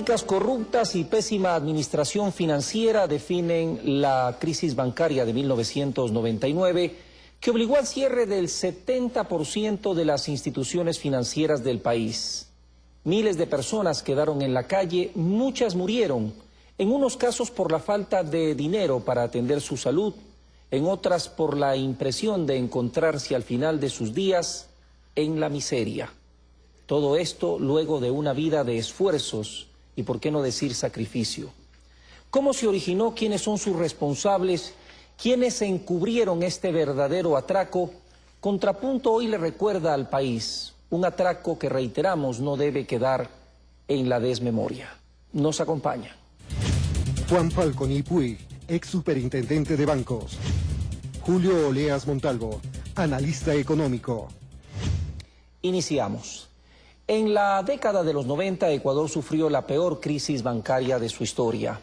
Políticas corruptas y pésima administración financiera definen la crisis bancaria de 1999, que obligó al cierre del 70% de las instituciones financieras del país. Miles de personas quedaron en la calle, muchas murieron, en unos casos por la falta de dinero para atender su salud, en otras por la impresión de encontrarse al final de sus días en la miseria. Todo esto luego de una vida de esfuerzos y, por qué no decir, sacrificio. ¿Cómo se originó? ¿Quiénes son sus responsables? ¿Quiénes encubrieron este verdadero atraco? Contrapunto hoy le recuerda al país un atraco que, reiteramos, no debe quedar en la desmemoria. Nos acompaña Juan Falconi Puig, ex superintendente de bancos. Julio Oleas Montalvo, analista económico. Iniciamos. En la década de los 90, Ecuador sufrió la peor crisis bancaria de su historia.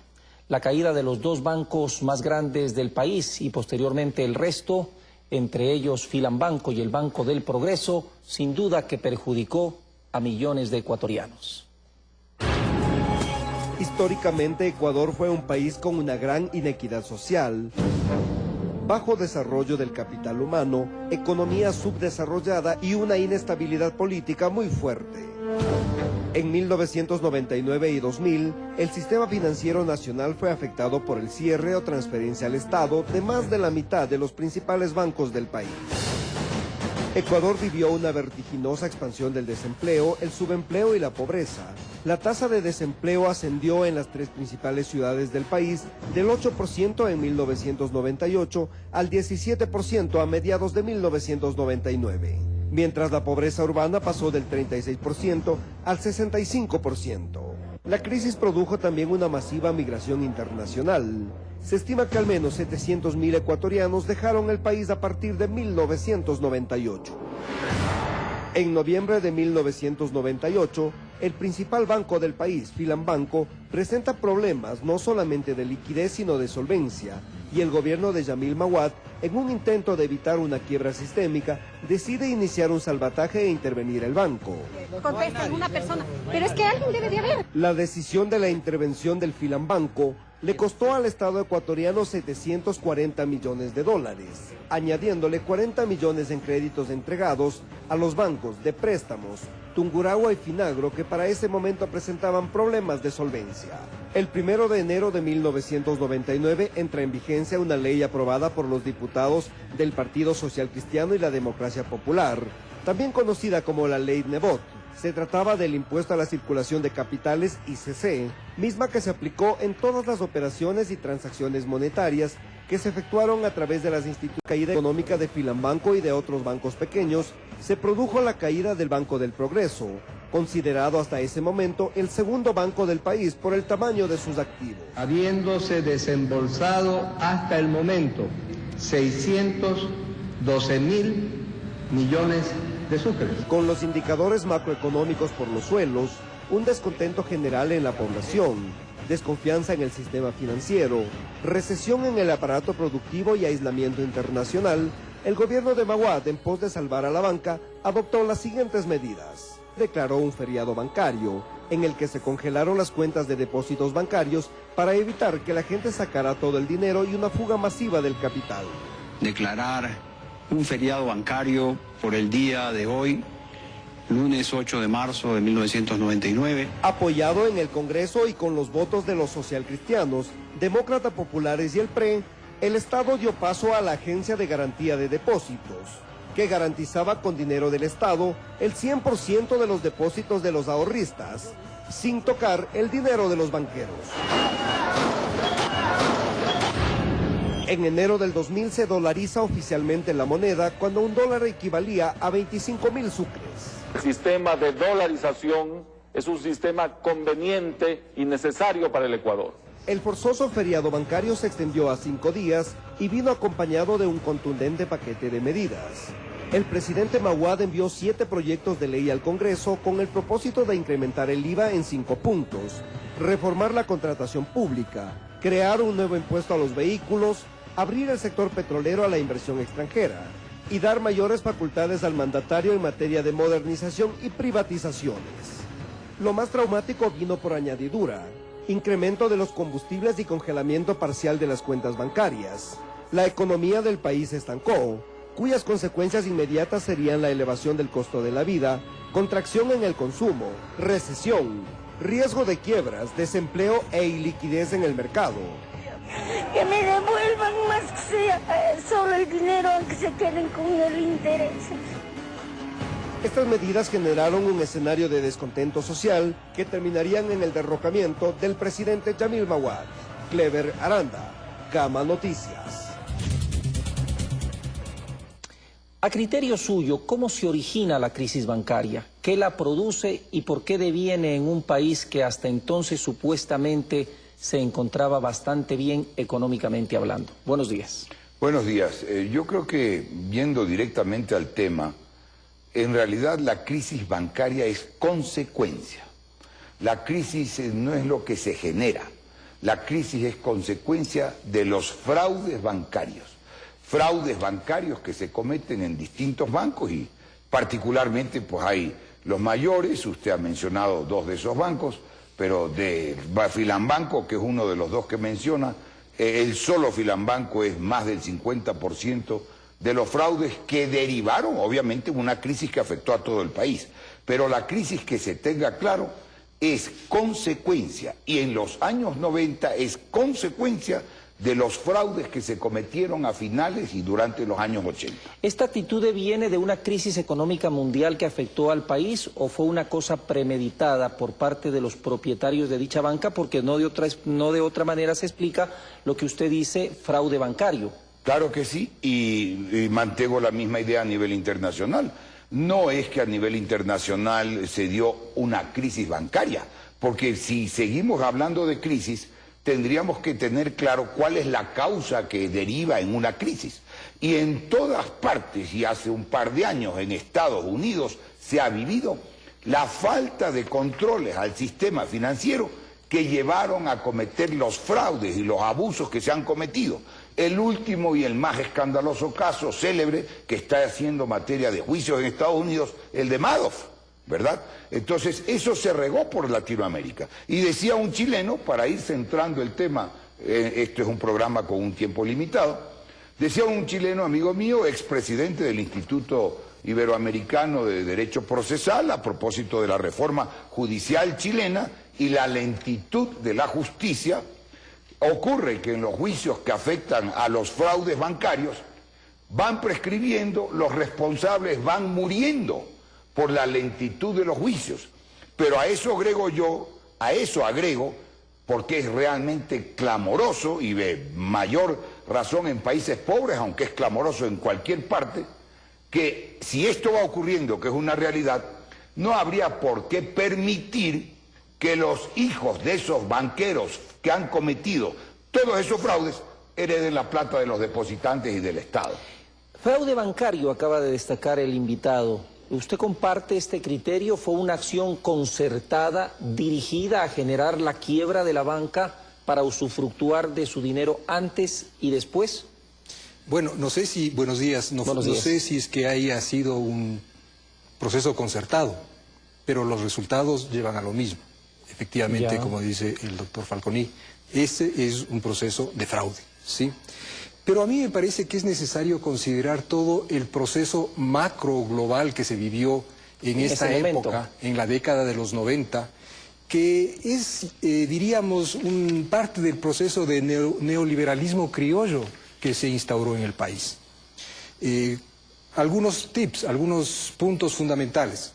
La caída de los dos bancos más grandes del país y posteriormente el resto, entre ellos Filambanco y el Banco del Progreso, sin duda que perjudicó a millones de ecuatorianos. Históricamente, Ecuador fue un país con una gran inequidad social, bajo desarrollo del capital humano, economía subdesarrollada y una inestabilidad política muy fuerte. En 1999 y 2000, el sistema financiero nacional fue afectado por el cierre o transferencia al Estado de más de la mitad de los principales bancos del país. Ecuador vivió una vertiginosa expansión del desempleo, el subempleo y la pobreza. La tasa de desempleo ascendió en las tres principales ciudades del país del 8% en 1998 al 17% a mediados de 1999, mientras la pobreza urbana pasó del 36% al 65%. La crisis produjo también una masiva migración internacional. Se estima que al menos 700.000 ecuatorianos dejaron el país a partir de 1998. En noviembre de 1998, el principal banco del país, Filambanco, presenta problemas no solamente de liquidez sino de solvencia, y el gobierno de Yamil Mahuad, en un intento de evitar una quiebra sistémica, decide iniciar un salvataje e intervenir el banco. Contesten una persona, pero es que alguien debe de haber. La decisión de la intervención del Filambanco le costó al Estado ecuatoriano 740 millones de dólares, añadiéndole 40 millones en créditos entregados a los bancos de préstamos, Tungurahua y Finagro, que para ese momento presentaban problemas de solvencia. El 1 de enero de 1999 entra en vigencia una ley aprobada por los diputados del Partido Social Cristiano y la Democracia Popular, también conocida como la Ley Nebot. Se trataba del impuesto a la circulación de capitales, ICC, misma que se aplicó en todas las operaciones y transacciones monetarias que se efectuaron a través de las instituciones. Caída económica de Filambanco y de otros bancos pequeños, se produjo la caída del Banco del Progreso, considerado hasta ese momento el segundo banco del país por el tamaño de sus activos. Habiéndose desembolsado hasta el momento 612.000 millones de sucres. Con los indicadores macroeconómicos por los suelos, un descontento general en la población, desconfianza en el sistema financiero, recesión en el aparato productivo y aislamiento internacional, el gobierno de Mahuad, en pos de salvar a la banca, adoptó las siguientes medidas. Declaró un feriado bancario, en el que se congelaron las cuentas de depósitos bancarios para evitar que la gente sacara todo el dinero y una fuga masiva del capital. Declarar un feriado bancario por el día de hoy, lunes 8 de marzo de 1999. Apoyado en el Congreso y con los votos de los socialcristianos, demócratas populares y el PRE, el Estado dio paso a la Agencia de Garantía de Depósitos, que garantizaba con dinero del Estado el 100% de los depósitos de los ahorristas, sin tocar el dinero de los banqueros. En enero del 2000 se dolariza oficialmente la moneda cuando un dólar equivalía a 25.000 sucres. El sistema de dolarización es un sistema conveniente y necesario para el Ecuador. El forzoso feriado bancario se extendió a 5 días y vino acompañado de un contundente paquete de medidas. El presidente Mahuad envió 7 proyectos de ley al Congreso con el propósito de incrementar el IVA en 5 puntos, reformar la contratación pública, crear un nuevo impuesto a los vehículos, abrir el sector petrolero a la inversión extranjera y dar mayores facultades al mandatario en materia de modernización y privatizaciones. Lo más traumático vino por añadidura: incremento de los combustibles y congelamiento parcial de las cuentas bancarias. La economía del país se estancó, cuyas consecuencias inmediatas serían la elevación del costo de la vida, contracción en el consumo, recesión, riesgo de quiebras, desempleo e iliquidez en el mercado. Que me devuelvan más que sea solo el dinero, que se queden con el interés. Estas medidas generaron un escenario de descontento social que terminarían en el derrocamiento del presidente Yamil Maguad. Clever Aranda, Gama Noticias. A criterio suyo, ¿cómo se origina la crisis bancaria? ¿Qué la produce y por qué deviene en un país que hasta entonces supuestamente se encontraba bastante bien económicamente hablando? Buenos días. Buenos días. Yo creo que, yendo directamente al tema, en realidad la crisis bancaria es consecuencia. La crisis no es lo que se genera. La crisis es consecuencia de los fraudes bancarios. Fraudes bancarios que se cometen en distintos bancos y particularmente pues hay los mayores, usted ha mencionado dos de esos bancos, pero de Filambanco, que es uno de los dos que menciona, el solo Filambanco es más del 50% de los fraudes que derivaron, obviamente, una crisis que afectó a todo el país. Pero la crisis, que se tenga claro, es consecuencia, y en los años 90 es consecuencia de los fraudes que se cometieron a finales y durante los años 80. ¿Esta actitud viene de una crisis económica mundial que afectó al país o fue una cosa premeditada por parte de los propietarios de dicha banca? Porque no de otra manera se explica lo que usted dice, fraude bancario. Claro que sí, y mantengo la misma idea a nivel internacional. No es que a nivel internacional se dio una crisis bancaria, porque si seguimos hablando de crisis, tendríamos que tener claro cuál es la causa que deriva en una crisis. Y en todas partes, y hace un par de años en Estados Unidos, se ha vivido la falta de controles al sistema financiero que llevaron a cometer los fraudes y los abusos que se han cometido. El último y el más escandaloso caso célebre que está haciendo materia de juicios en Estados Unidos, el de Madoff, ¿verdad? Entonces, eso se regó por Latinoamérica. Y decía un chileno, para ir centrando el tema, esto es un programa con un tiempo limitado, decía un chileno, amigo mío, expresidente del Instituto Iberoamericano de Derecho Procesal, a propósito de la reforma judicial chilena y la lentitud de la justicia. Ocurre que en los juicios que afectan a los fraudes bancarios van prescribiendo, los responsables van muriendo por la lentitud de los juicios. Pero a eso agrego yo, porque es realmente clamoroso y de mayor razón en países pobres, aunque es clamoroso en cualquier parte, que si esto va ocurriendo, que es una realidad, no habría por qué permitir que los hijos de esos banqueros que han cometido todos esos fraudes hereden la plata de los depositantes y del Estado. Fraude bancario, acaba de destacar el invitado. ¿Usted comparte este criterio? ¿Fue una acción concertada, dirigida a generar la quiebra de la banca para usufructuar de su dinero antes y después? Bueno, no sé si, buenos días, no sé si es que haya sido un proceso concertado, pero los resultados llevan a lo mismo. Efectivamente, como dice el doctor Falconi, ese es un proceso de fraude, ¿sí? Pero a mí me parece que es necesario considerar todo el proceso macro global que se vivió en esta época, en la década de los 90, que es, diríamos, parte del proceso de neoliberalismo criollo que se instauró en el país. Algunos tips, algunos puntos fundamentales.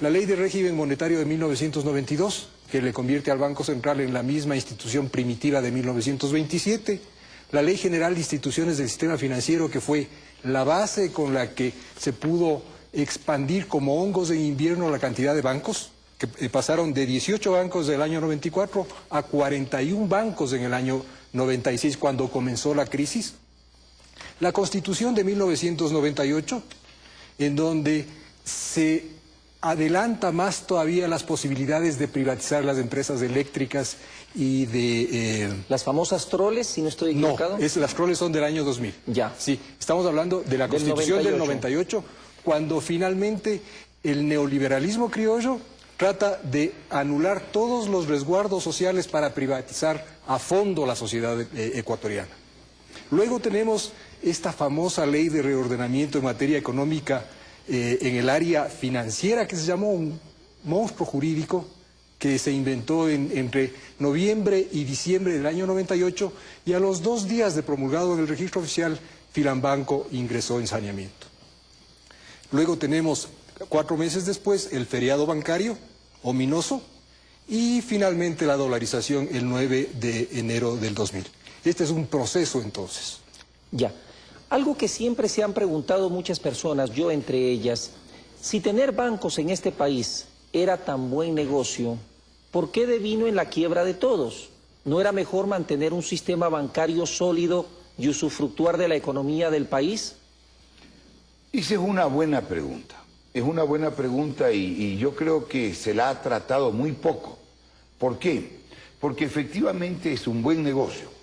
La Ley de Régimen Monetario de 1992, que le convierte al Banco Central en la misma institución primitiva de 1927, la Ley General de Instituciones del Sistema Financiero, que fue la base con la que se pudo expandir como hongos en invierno la cantidad de bancos, que pasaron de 18 bancos del año 94 a 41 bancos en el año 96, cuando comenzó la crisis. La Constitución de 1998, en donde se adelanta más todavía las posibilidades de privatizar las empresas eléctricas y de... ¿Las famosas troles, si no estoy equivocado? No, las troles son del año 2000. Ya. Sí, estamos hablando de la Constitución del 98, cuando finalmente el neoliberalismo criollo trata de anular todos los resguardos sociales para privatizar a fondo la sociedad ecuatoriana. Luego tenemos esta famosa ley de reordenamiento en materia económica en el área financiera, que se llamó un monstruo jurídico que se inventó entre noviembre y diciembre del año 98, y a los 2 días de promulgado en el registro oficial, Filambanco ingresó en saneamiento. Luego tenemos, 4 meses después, el feriado bancario, ominoso, y finalmente la dolarización el 9 de enero del 2000. Este es un proceso entonces. Ya. Algo que siempre se han preguntado muchas personas, yo entre ellas, si tener bancos en este país era tan buen negocio, ¿por qué devino en la quiebra de todos? ¿No era mejor mantener un sistema bancario sólido y usufructuar de la economía del país? Esa es una buena pregunta. Es una buena pregunta y yo creo que se la ha tratado muy poco. ¿Por qué? Porque efectivamente es un buen negocio.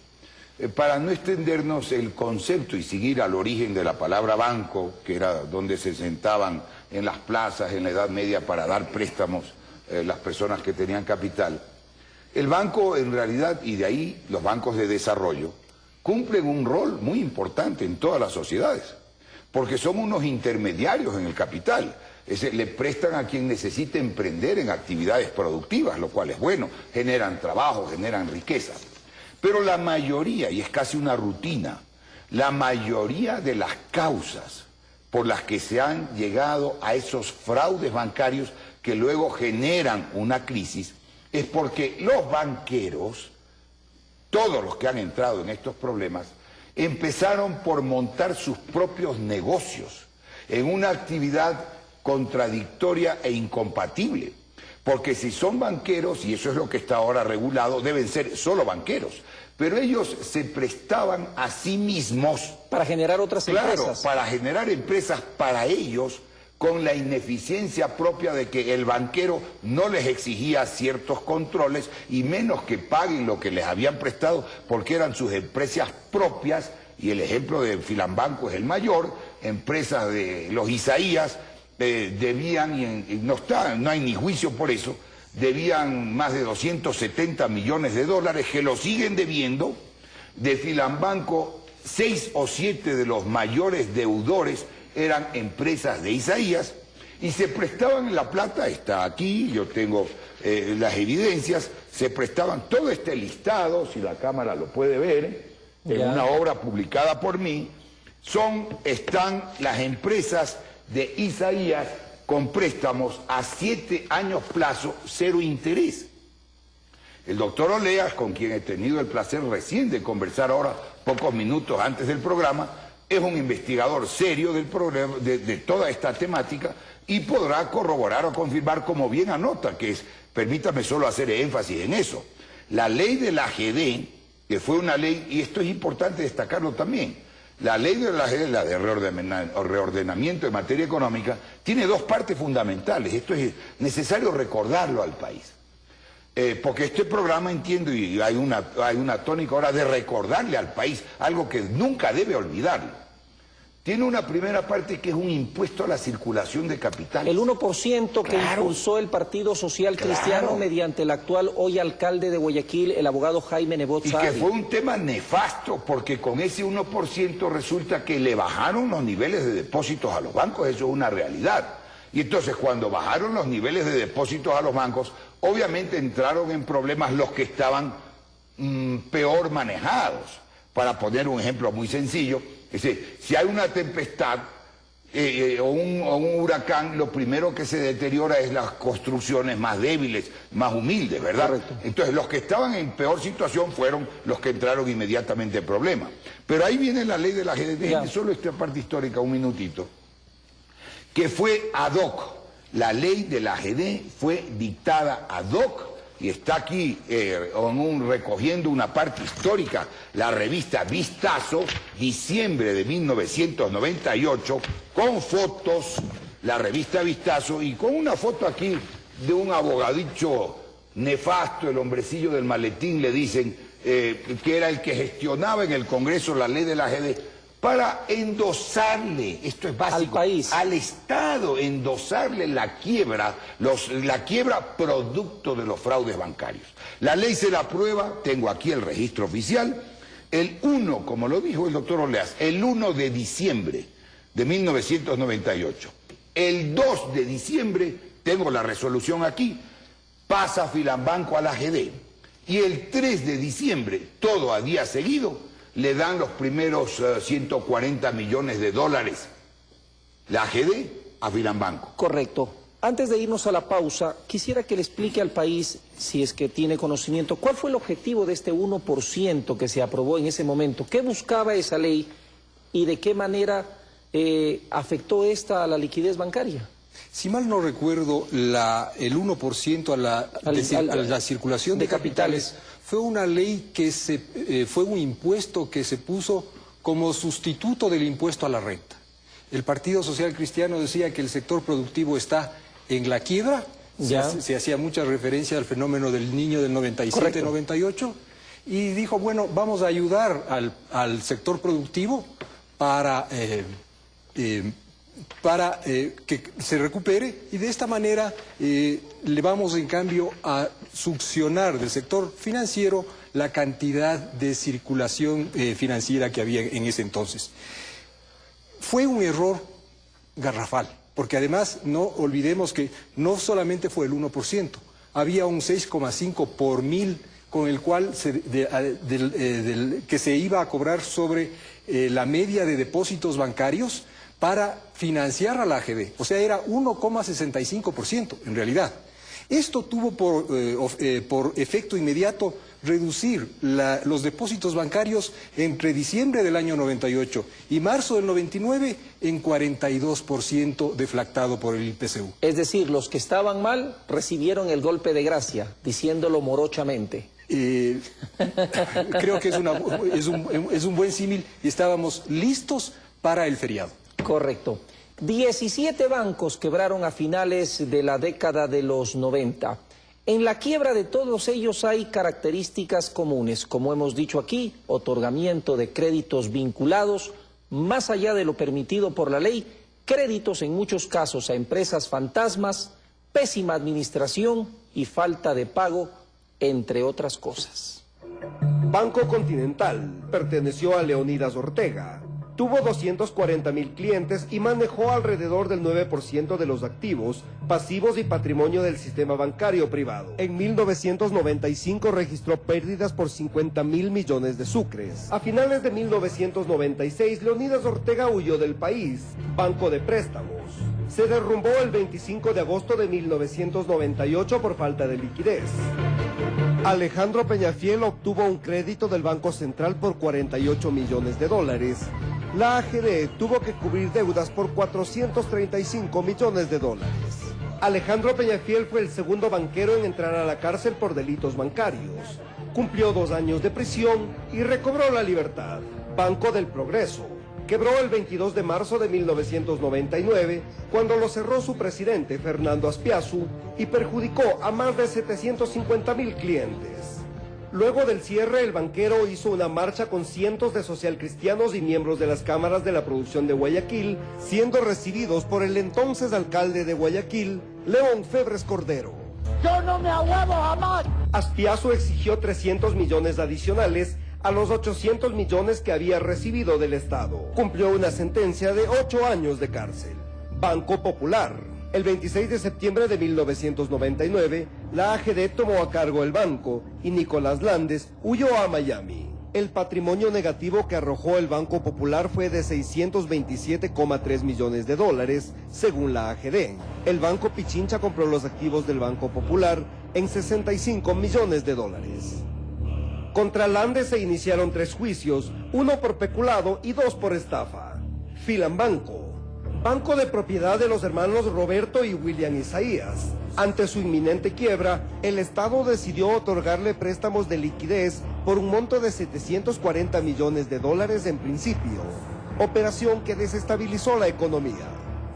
Para no extendernos el concepto y seguir al origen de la palabra banco, que era donde se sentaban en las plazas en la Edad Media para dar préstamos las personas que tenían capital, el banco en realidad, y de ahí los bancos de desarrollo, cumplen un rol muy importante en todas las sociedades, porque son unos intermediarios en el capital. Le prestan a quien necesite emprender en actividades productivas, lo cual es bueno, generan trabajo, generan riqueza. Pero la mayoría, y es casi una rutina, la mayoría de las causas por las que se han llegado a esos fraudes bancarios que luego generan una crisis, es porque los banqueros, todos los que han entrado en estos problemas, empezaron por montar sus propios negocios en una actividad contradictoria e incompatible. Porque si son banqueros, y eso es lo que está ahora regulado, deben ser solo banqueros. Pero ellos se prestaban a sí mismos... Para generar otras empresas. Claro, para generar empresas para ellos, con la ineficiencia propia de que el banquero no les exigía ciertos controles y menos que paguen lo que les habían prestado porque eran sus empresas propias, y el ejemplo de Filambanco es el mayor. Empresas de los Isaías debían, y no hay ni juicio por eso, debían más de 270 millones de dólares que lo siguen debiendo. De Filambanco, 6 o 7 de los mayores deudores eran empresas de Isaías y se prestaban la plata. Está aquí, yo tengo las evidencias, se prestaban todo este listado, si la cámara lo puede ver, en una obra publicada por mí, están las empresas de Isaías con préstamos a 7 años plazo, 0 interés. El doctor Oleas, con quien he tenido el placer recién de conversar ahora, pocos minutos antes del programa, es un investigador serio del problema, de toda esta temática, y podrá corroborar o confirmar, como bien anota, que es, permítame solo hacer énfasis en eso, la ley de la AGD, que fue una ley, y esto es importante destacarlo también, la ley de la AGD, la de reordenamiento en materia económica, tiene 2 partes fundamentales. Esto es necesario recordarlo al país. Porque este programa, entiendo, y hay una tónica ahora de recordarle al país algo que nunca debe olvidarlo. Tiene una primera parte que es un impuesto a la circulación de capitales. El 1% que impulsó el Partido Social Cristiano mediante el actual hoy alcalde de Guayaquil, el abogado Jaime Nebot Saadi. Y que fue un tema nefasto, porque con ese 1% resulta que le bajaron los niveles de depósitos a los bancos, eso es una realidad. Y entonces cuando bajaron los niveles de depósitos a los bancos, obviamente entraron en problemas los que estaban peor manejados. Para poner un ejemplo muy sencillo, es decir, si hay una tempestad o un huracán, lo primero que se deteriora es las construcciones más débiles, más humildes, ¿verdad? Correcto. Entonces los que estaban en peor situación fueron los que entraron inmediatamente en problema. Pero ahí viene la ley de la GDT, solo esta parte histórica, un minutito, que fue ad hoc. La ley de la AGD fue dictada ad hoc y está aquí recogiendo una parte histórica, la revista Vistazo, diciembre de 1998, con fotos, la revista Vistazo, y con una foto aquí de un abogadicho nefasto, el hombrecillo del maletín, le dicen, que era el que gestionaba en el Congreso la ley de la AGD, para endosarle, esto es básico, al país, al Estado, endosarle la quiebra producto de los fraudes bancarios. La ley se la aprueba, tengo aquí el registro oficial, el 1, como lo dijo el doctor Oleas, el 1 de diciembre de 1998. El 2 de diciembre, tengo la resolución aquí, pasa Filambanco a la AGD. Y el 3 de diciembre, todo a día seguido, le dan los primeros 140 millones de dólares la AGD a Filambanco. Correcto. Antes de irnos a la pausa, quisiera que le explique al país, si es que tiene conocimiento, cuál fue el objetivo de este 1% que se aprobó en ese momento. ¿Qué buscaba esa ley y de qué manera afectó esta a la liquidez bancaria? Si mal no recuerdo, el 1% a la circulación de capitales fue una ley que fue un impuesto que se puso como sustituto del impuesto a la renta. El Partido Social Cristiano decía que el sector productivo está en la quiebra, se hacía mucha referencia al fenómeno del niño del 97-98, y dijo, bueno, vamos a ayudar al sector productivo para que se recupere, y de esta manera le vamos en cambio a succionar del sector financiero la cantidad de circulación financiera que había en ese entonces. Fue un error garrafal, porque además no olvidemos que no solamente fue el 1%, había un 6,5 por mil con el cual que se iba a cobrar sobre la media de depósitos bancarios para financiar a la AGD, o sea, era 1,65% en realidad. Esto tuvo por efecto inmediato reducir los depósitos bancarios entre diciembre del año 98 y marzo del 99 en 42% deflactado por el IPCU. Es decir, los que estaban mal recibieron el golpe de gracia, diciéndolo morochamente. Creo que es un buen símil y estábamos listos para el feriado. Correcto. 17 bancos quebraron a finales de la década de los 90. En la quiebra de todos ellos hay características comunes, como hemos dicho aquí, otorgamiento de créditos vinculados, más allá de lo permitido por la ley, créditos en muchos casos a empresas fantasmas, pésima administración y falta de pago, entre otras cosas. Banco Continental perteneció a Leonidas Ortega. Tuvo 240.000 clientes y manejó alrededor del 9% de los activos, pasivos y patrimonio del sistema bancario privado. En 1995 registró pérdidas por 50.000 millones de sucres. A finales de 1996, Leonidas Ortega huyó del país. Banco de Préstamos se derrumbó el 25 de agosto de 1998 por falta de liquidez. Alejandro Peñafiel obtuvo un crédito del Banco Central por 48 millones de dólares. La AGD tuvo que cubrir deudas por 435 millones de dólares. Alejandro Peñafiel fue el segundo banquero en entrar a la cárcel por delitos bancarios. Cumplió 2 años de prisión y recobró la libertad. Banco del Progreso quebró el 22 de marzo de 1999 cuando lo cerró su presidente Fernando Azpiazu y perjudicó a más de 750.000 clientes. Luego del cierre, el banquero hizo una marcha con cientos de socialcristianos y miembros de las cámaras de la producción de Guayaquil, siendo recibidos por el entonces alcalde de Guayaquil, León Febres Cordero. ¡Yo no me ahuevo jamás! Azpiazu exigió 300 millones adicionales a los 800 millones que había recibido del Estado. Cumplió una sentencia de 8 años de cárcel. Banco Popular. El 26 de septiembre de 1999, la AGD tomó a cargo el banco y Nicolás Landes huyó a Miami. El patrimonio negativo que arrojó el Banco Popular fue de 627,3 millones de dólares, según la AGD. El Banco Pichincha compró los activos del Banco Popular en 65 millones de dólares. Contra Landes se iniciaron 3 juicios, 1 por peculado y 2 por estafa. Filambanco, banco de propiedad de los hermanos Roberto y William Isaías. Ante su inminente quiebra, el Estado decidió otorgarle préstamos de liquidez por un monto de 740 millones de dólares en principio, operación que desestabilizó la economía.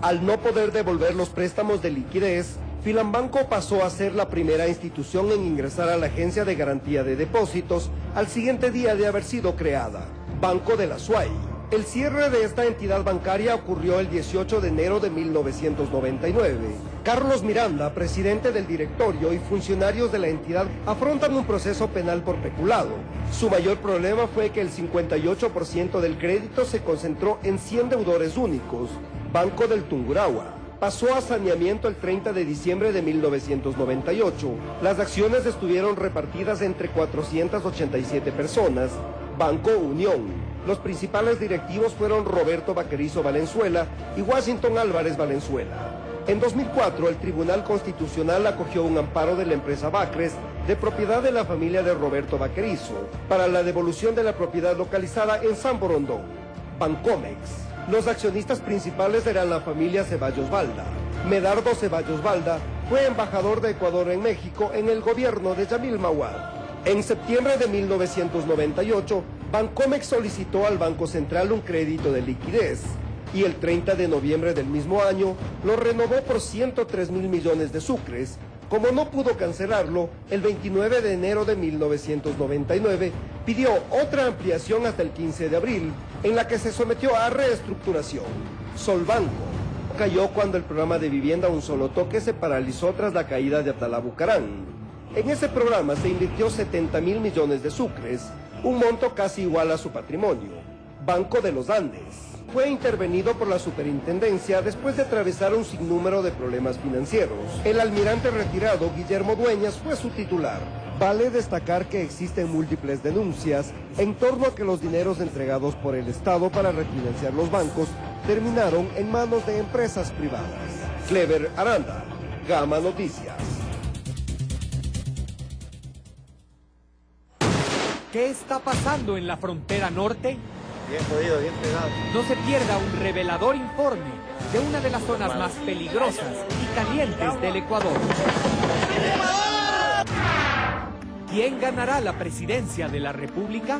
Al no poder devolver los préstamos de liquidez, Filambanco pasó a ser la primera institución en ingresar a la Agencia de Garantía de Depósitos al siguiente día de haber sido creada, Banco de la SUAY. El cierre de esta entidad bancaria ocurrió el 18 de enero de 1999. Carlos Miranda, presidente del directorio, y funcionarios de la entidad afrontan un proceso penal por peculado. Su mayor problema fue que el 58% del crédito se concentró en 100 deudores únicos. Banco del Tungurahua pasó a saneamiento el 30 de diciembre de 1998. Las acciones estuvieron repartidas entre 487 personas. Banco Unión. Los principales directivos fueron Roberto Vaquerizo Valenzuela y Washington Álvarez Valenzuela. En 2004, el Tribunal Constitucional acogió un amparo de la empresa Bacres, de propiedad de la familia de Roberto Vaquerizo, para la devolución de la propiedad localizada en San Borondón, Bancomex. Los accionistas principales eran la familia Ceballos Balda. Medardo Ceballos Balda fue embajador de Ecuador en México en el gobierno de Yamil Mahuad. En septiembre de 1998, Bancomex solicitó al Banco Central un crédito de liquidez y el 30 de noviembre del mismo año lo renovó por 103 mil millones de sucres. Como no pudo cancelarlo, el 29 de enero de 1999 pidió otra ampliación hasta el 15 de abril, en la que se sometió a reestructuración. Solbanco cayó cuando el programa de vivienda Un Solo Toque se paralizó tras la caída de Atalabucarán. En ese programa se invirtió 70 mil millones de sucres, un monto casi igual a su patrimonio. Banco de los Andes fue intervenido por la superintendencia después de atravesar un sinnúmero de problemas financieros. El almirante retirado Guillermo Dueñas fue su titular. Vale destacar que existen múltiples denuncias en torno a que los dineros entregados por el Estado para refinanciar los bancos terminaron en manos de empresas privadas. Clever Aranda, Gama Noticias. ¿Qué está pasando en la frontera norte? Bien jodido, bien pegado. No se pierda un revelador informe de una de las zonas más peligrosas y calientes del Ecuador. ¿Quién ganará la presidencia de la República?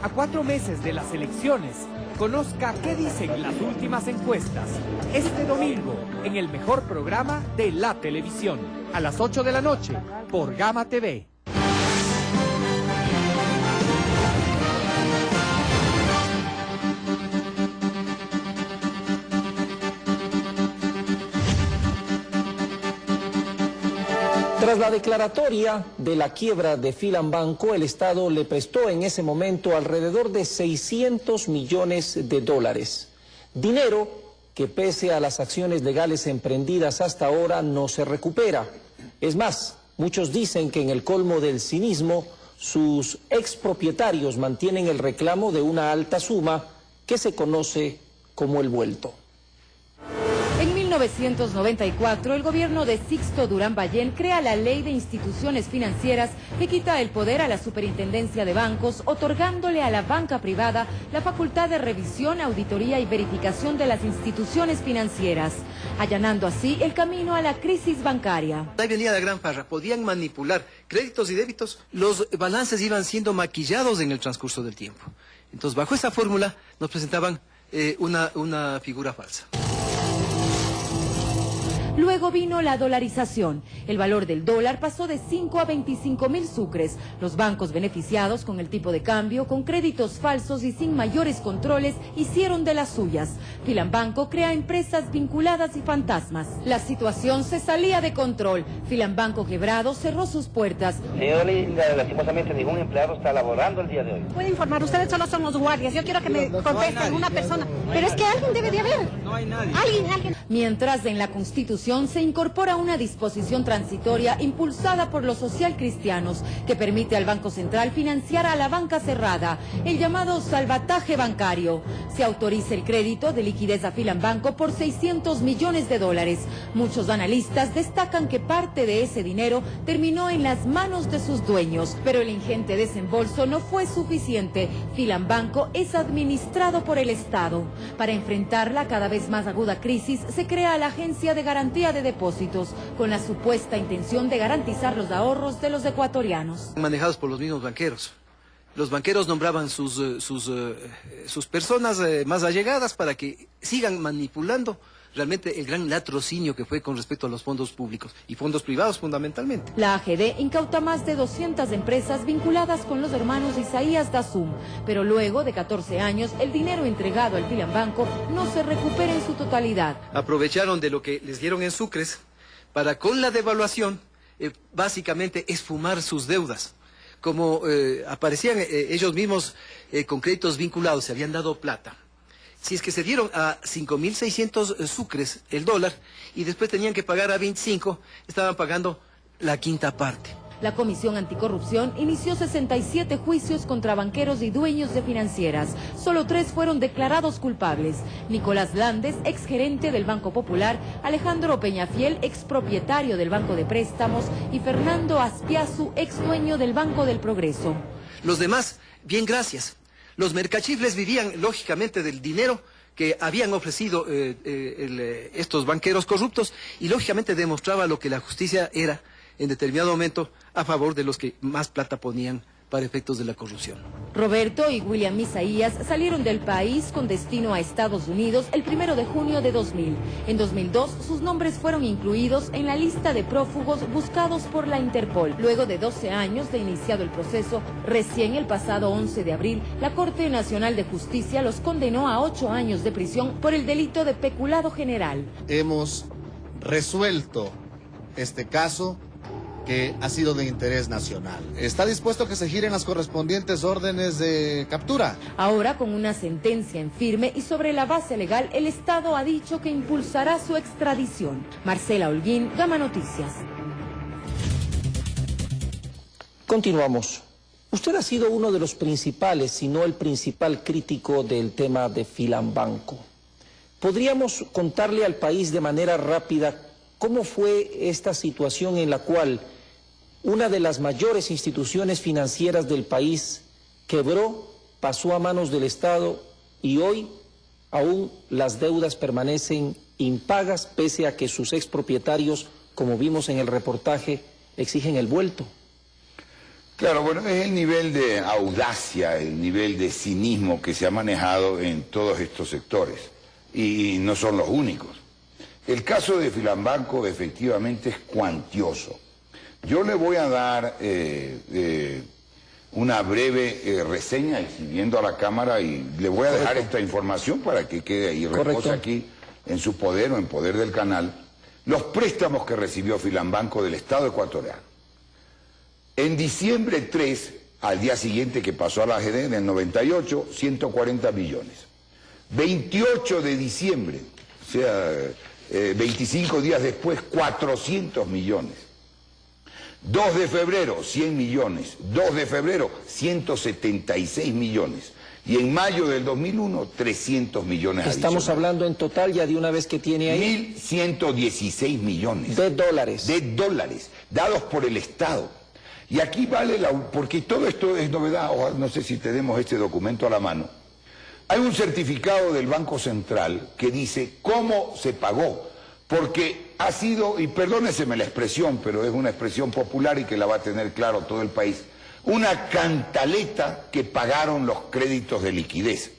A 4 meses de las elecciones, conozca qué dicen las últimas encuestas. Este domingo, en el mejor programa de la televisión, a las 8 de la noche, por Gama TV. Tras la declaratoria de la quiebra de Filambanco, el Estado le prestó en ese momento alrededor de 600 millones de dólares. Dinero que pese a las acciones legales emprendidas hasta ahora no se recupera. Es más, muchos dicen que en el colmo del cinismo, sus expropietarios mantienen el reclamo de una alta suma que se conoce como el vuelto. En 1994, el gobierno de Sixto Durán Ballén crea la Ley de Instituciones Financieras que quita el poder a la Superintendencia de Bancos, otorgándole a la banca privada la facultad de revisión, auditoría y verificación de las instituciones financieras, allanando así el camino a la crisis bancaria. Ahí venía la gran farra, podían manipular créditos y débitos, los balances iban siendo maquillados en el transcurso del tiempo. Entonces, bajo esa fórmula, nos presentaban una figura falsa. Luego vino la dolarización. El valor del dólar pasó de 5 a 25 mil sucres. Los bancos beneficiados con el tipo de cambio, con créditos falsos y sin mayores controles, hicieron de las suyas. Filambanco crea empresas vinculadas y fantasmas. La situación se salía de control. Filambanco quebrado cerró sus puertas. Lastimosamente ningún empleado está laborando el día de hoy. Puede informar, ustedes solo son los guardias. Yo quiero que me contesten una persona. Pero es que alguien debe de haber. No hay nadie. Alguien. Mientras en la Constitución se incorpora una disposición transitoria impulsada por los socialcristianos que permite al Banco Central financiar a la banca cerrada, el llamado salvataje bancario. Se autoriza el crédito de liquidez a Filambanco por 600 millones de dólares. Muchos analistas destacan que parte de ese dinero terminó en las manos de sus dueños, pero el ingente desembolso no fue suficiente. Filambanco es administrado por el Estado. Para enfrentar la cada vez más aguda crisis, se crea la Agencia de Garantía de Depósitos, con la supuesta intención de garantizar los ahorros de los ecuatorianos. Manejados por los mismos banqueros. Los banqueros nombraban sus personas más allegadas para que sigan manipulando realmente el gran latrocinio que fue con respecto a los fondos públicos y fondos privados fundamentalmente. La AGD incauta más de 200 empresas vinculadas con los hermanos Isaías Dazum, pero luego de 14 años el dinero entregado al Filambanco no se recupera en su totalidad. Aprovecharon de lo que les dieron en sucres para con la devaluación básicamente esfumar sus deudas. Como aparecían ellos mismos con créditos vinculados, se habían dado plata. Si es que se dieron a 5.600 sucres el dólar y después tenían que pagar a 25, estaban pagando la quinta parte. La Comisión Anticorrupción inició 67 juicios contra banqueros y dueños de financieras. Solo 3 fueron declarados culpables. Nicolás Landes, exgerente del Banco Popular, Alejandro Peñafiel, expropietario del Banco de Préstamos, y Fernando Aspiazu, exdueño del Banco del Progreso. Los demás, bien gracias. Los mercachifles vivían, lógicamente, del dinero que habían ofrecido estos banqueros corruptos y, lógicamente, demostraba lo que la justicia era en determinado momento a favor de los que más plata ponían para efectos de la corrupción. Roberto y William Isaías salieron del país con destino a Estados Unidos el 1 de junio de 2000. En 2002, sus nombres fueron incluidos en la lista de prófugos buscados por la Interpol. Luego de 12 años de iniciado el proceso, recién el pasado 11 de abril, la Corte Nacional de Justicia los condenó a 8 años de prisión por el delito de peculado general. Hemos resuelto este caso que ha sido de interés nacional. Está dispuesto a que se giren las correspondientes órdenes de captura. Ahora, con una sentencia en firme y sobre la base legal, el Estado ha dicho que impulsará su extradición. Marcela Holguín, Gama Noticias. Continuamos. Usted ha sido uno de los principales, si no el principal crítico del tema de Filambanco. ¿Podríamos contarle al país de manera rápida cómo fue esta situación en la cual una de las mayores instituciones financieras del país quebró, pasó a manos del Estado y hoy aún las deudas permanecen impagas pese a que sus expropietarios, como vimos en el reportaje, exigen el vuelto? Claro, bueno, es el nivel de audacia, el nivel de cinismo que se ha manejado en todos estos sectores y no son los únicos. El caso de Filambanco efectivamente es cuantioso. Yo le voy a dar una breve reseña exhibiendo a la cámara y le voy a dejar esta información para que quede ahí, repose aquí en su poder o en poder del canal, los préstamos que recibió Filambanco del Estado ecuatoriano. En diciembre 3, al día siguiente que pasó a la AGD, en el 98, 140 millones. 28 de diciembre, o sea, 25 días después, 400 millones. 2 de febrero, 100 millones. 2 de febrero, 176 millones. Y en mayo del 2001, 300 millones Estamos hablando en total, ya de una vez que tiene ahí... 1.116 millones. De dólares. De dólares, dados por el Estado. Y aquí vale porque todo esto es novedad, o no sé si tenemos este documento a la mano. Hay un certificado del Banco Central que dice cómo se pagó, porque ha sido, y perdóneseme la expresión, pero es una expresión popular y que la va a tener claro todo el país, una cantaleta que pagaron los créditos de liquidez.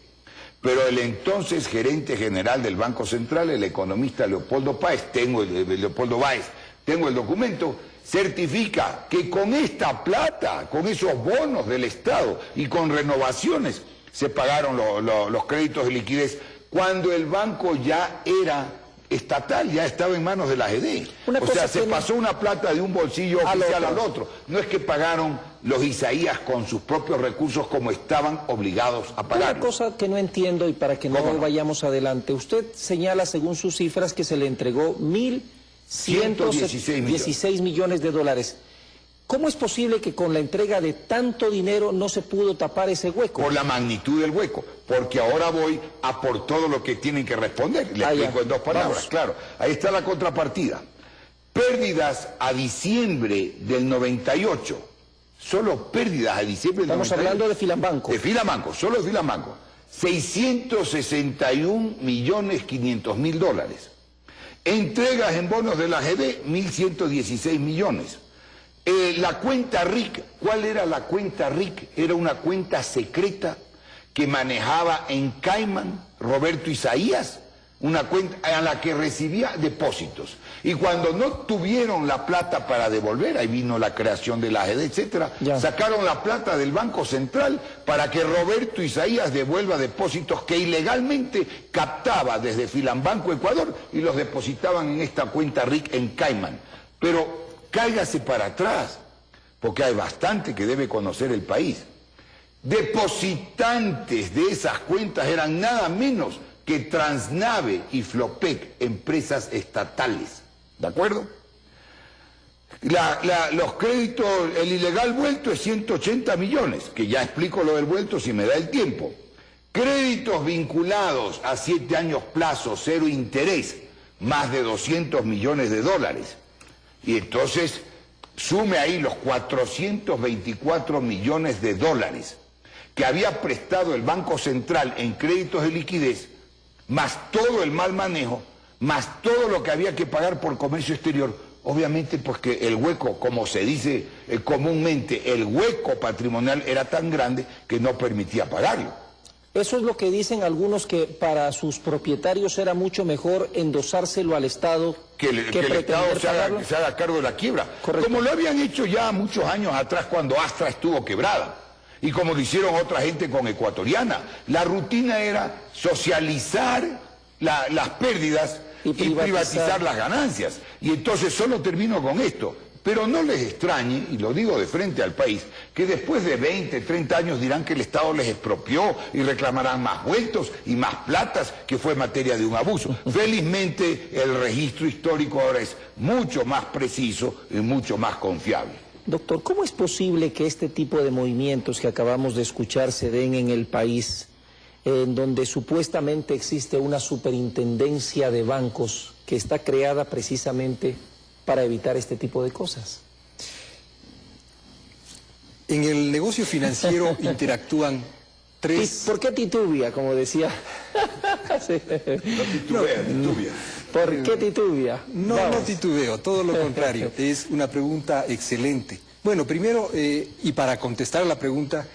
Pero el entonces gerente general del Banco Central, el economista Leopoldo Báez, tengo el documento, certifica que con esta plata, con esos bonos del Estado y con renovaciones, se pagaron los créditos de liquidez cuando el banco ya era estatal, ya estaba en manos de la AGD. O sea, se pasó una plata de un bolsillo oficial al otro. No es que pagaron los Isaías con sus propios recursos como estaban obligados a pagar. Una cosa que no entiendo y para que no vayamos adelante, usted señala según sus cifras que se le entregó 1.116 millones de dólares. ¿Cómo es posible que con la entrega de tanto dinero no se pudo tapar ese hueco? Por la magnitud del hueco, porque ahora voy a por todo lo que tienen que responder. Le explico en 2 palabras, vamos. Claro. Ahí está la contrapartida. Pérdidas a diciembre del 98, solo pérdidas a diciembre del 98. Estamos hablando de Filambanco. De Filambanco, solo de Filambanco. 661.500.000 dólares. Entregas en bonos de la AGD, 1.116 millones. La cuenta RIC, ¿cuál era la cuenta RIC? Era una cuenta secreta que manejaba en Cayman Roberto Isaías una cuenta a la que recibía depósitos. Y cuando no tuvieron la plata para devolver, ahí vino la creación de la AGD, etcétera, sacaron la plata del Banco Central para que Roberto Isaías devuelva depósitos que ilegalmente captaba desde Filambanco, Ecuador, y los depositaban en esta cuenta RIC en Cayman. Pero cáigase para atrás, porque hay bastante que debe conocer el país. Depositantes de esas cuentas eran nada menos que Transnave y Flopec, empresas estatales. ¿De acuerdo? Los créditos, el ilegal vuelto es 180 millones, que ya explico lo del vuelto si me da el tiempo. Créditos vinculados a 7 años plazo, cero interés, más de 200 millones de dólares. Y entonces, sume ahí los 424 millones de dólares que había prestado el Banco Central en créditos de liquidez, más todo el mal manejo, más todo lo que había que pagar por comercio exterior. Obviamente, pues que el hueco, como se dice comúnmente, el hueco patrimonial era tan grande que no permitía pagarlo. Eso es lo que dicen algunos, que para sus propietarios era mucho mejor endosárselo al Estado que el Estado se haga cargo de la quiebra. Correcto. Como lo habían hecho ya muchos años atrás cuando Astra estuvo quebrada. Y como lo hicieron otra gente con Ecuatoriana. La rutina era socializar las pérdidas y privatizar las ganancias. Y entonces solo termino con esto. Pero no les extrañe, y lo digo de frente al país, que después de 20, 30 años dirán que el Estado les expropió y reclamarán más vueltos y más platas, que fue materia de un abuso. Felizmente el registro histórico ahora es mucho más preciso y mucho más confiable. Doctor, ¿cómo es posible que este tipo de movimientos que acabamos de escuchar se den en el país, en donde supuestamente existe una superintendencia de bancos que está creada precisamente para evitar este tipo de cosas? En el negocio financiero interactúan tres... ¿Por qué titubia, como decía? Sí. No titubea, titubia. ¿Por qué titubia? No titubeo, todo lo contrario. Es una pregunta excelente. Bueno, primero, y para contestar a la pregunta,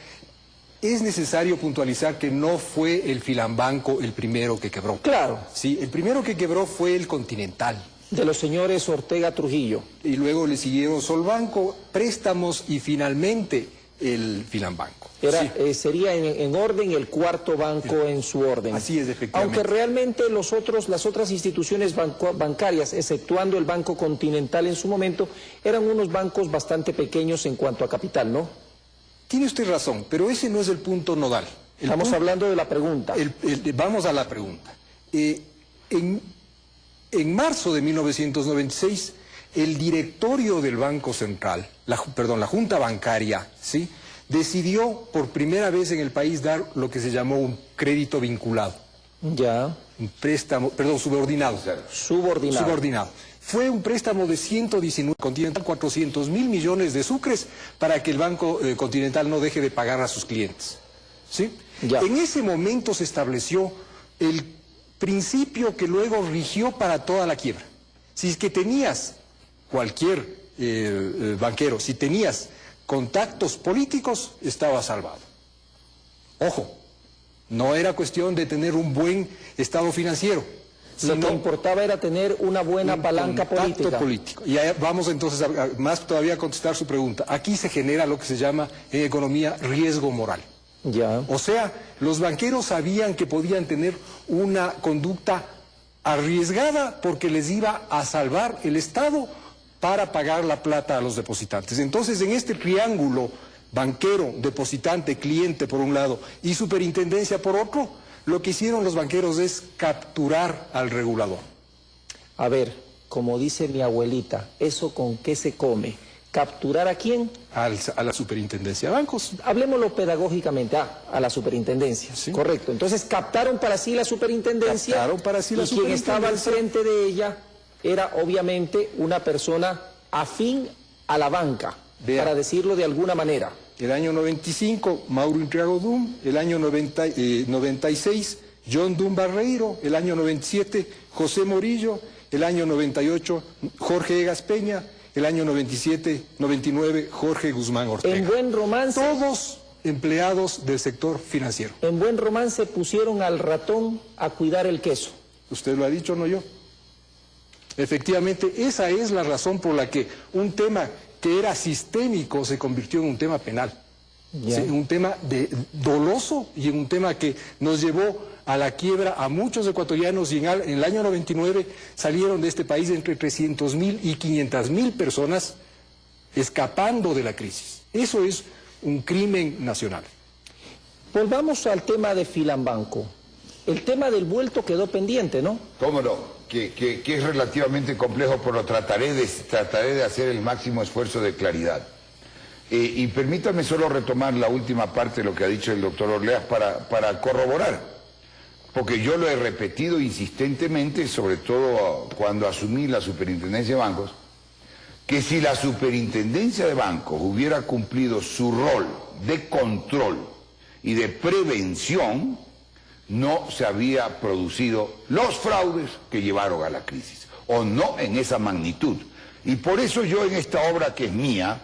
es necesario puntualizar que no fue el Filambanco el primero que quebró. Claro. Sí, el primero que quebró fue el Continental. De los señores Ortega Trujillo. Y luego le siguieron Solbanco, Préstamos y finalmente el Filambanco. Sería en orden el cuarto banco en su orden. Así es, efectivamente. Aunque realmente las otras instituciones bancarias, exceptuando el Banco Continental en su momento, eran unos bancos bastante pequeños en cuanto a capital, ¿no? Tiene usted razón, pero ese no es el punto nodal. Estamos hablando de la pregunta. Vamos a la pregunta. En marzo de 1996, el directorio del Banco Central, la Junta Bancaria, ¿sí?, decidió por primera vez en el país dar lo que se llamó un crédito vinculado. Ya. Un préstamo, subordinado. Subordinado. Fue un préstamo de 119 Continental, 400.000 millones de sucres para que el Banco Continental no deje de pagar a sus clientes. ¿Sí? Ya. En ese momento se estableció el principio que luego rigió para toda la quiebra. Si es que tenías, cualquier banquero, si tenías contactos políticos, estaba salvado. Ojo, no era cuestión de tener un buen estado financiero. Lo que importaba era tener una buena palanca política. Y vamos entonces más todavía a contestar su pregunta. Aquí se genera lo que se llama en economía riesgo moral. Ya. O sea, los banqueros sabían que podían tener una conducta arriesgada porque les iba a salvar el Estado para pagar la plata a los depositantes. Entonces, en este triángulo banquero, depositante, cliente por un lado y superintendencia por otro, lo que hicieron los banqueros es capturar al regulador. A ver, como dice mi abuelita, ¿eso con qué se come? ¿Capturar a quién? A la superintendencia de bancos. Hablemoslo pedagógicamente, a la superintendencia. ¿Sí? Correcto. Entonces captaron para sí la superintendencia. Captaron para sí la superintendencia. Quien estaba al frente de ella era obviamente una persona afín a la banca, para decirlo de alguna manera. El año 95, Mauro Intriago Dum. El año 96, John Dum Barreiro. El año 97, José Morillo. El año 98, Jorge Egas Peña. El año 99, Jorge Guzmán Ortega. En buen romance. Todos empleados del sector financiero. En buen romance pusieron al ratón a cuidar el queso. Usted lo ha dicho, no yo. Efectivamente, esa es la razón por la que un tema que era sistémico se convirtió en un tema penal. Sí, un tema doloso y en un tema que nos llevó a la quiebra a muchos ecuatorianos, y en el año 99 salieron de este país entre 300.000 y 500.000 personas escapando de la crisis. Eso es un crimen nacional. Volvamos al tema de Filambanco. El tema del vuelto quedó pendiente, ¿no? ¿Cómo no? Que es relativamente complejo, pero trataré de hacer el máximo esfuerzo de claridad. Y permítame solo retomar la última parte de lo que ha dicho el doctor Orleas para corroborar, porque yo lo he repetido insistentemente, sobre todo cuando asumí la superintendencia de bancos, que si la superintendencia de bancos hubiera cumplido su rol de control y de prevención, no se había producido los fraudes que llevaron a la crisis, o no en esa magnitud. Y por eso yo en esta obra que es mía,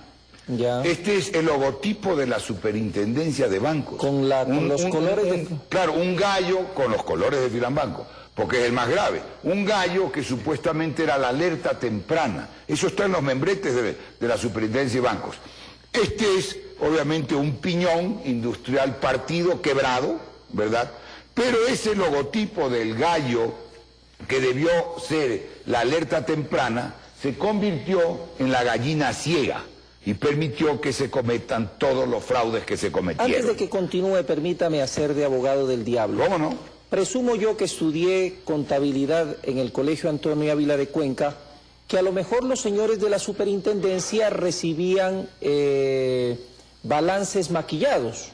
este es el logotipo de la superintendencia de bancos. Con los colores Claro, un gallo con los colores de Filambanco, porque es el más grave. Un gallo que supuestamente era la alerta temprana. Eso está en los membretes de la superintendencia de bancos. Este es, obviamente, un piñón industrial partido, quebrado, ¿verdad? Pero ese logotipo del gallo, que debió ser la alerta temprana, se convirtió en la gallina ciega y permitió que se cometan todos los fraudes que se cometieron. Antes de que continúe, permítame hacer de abogado del diablo. ¿Cómo no? Presumo yo que estudié contabilidad en el Colegio Antonio Ávila de Cuenca, que a lo mejor los señores de la superintendencia recibían balances maquillados.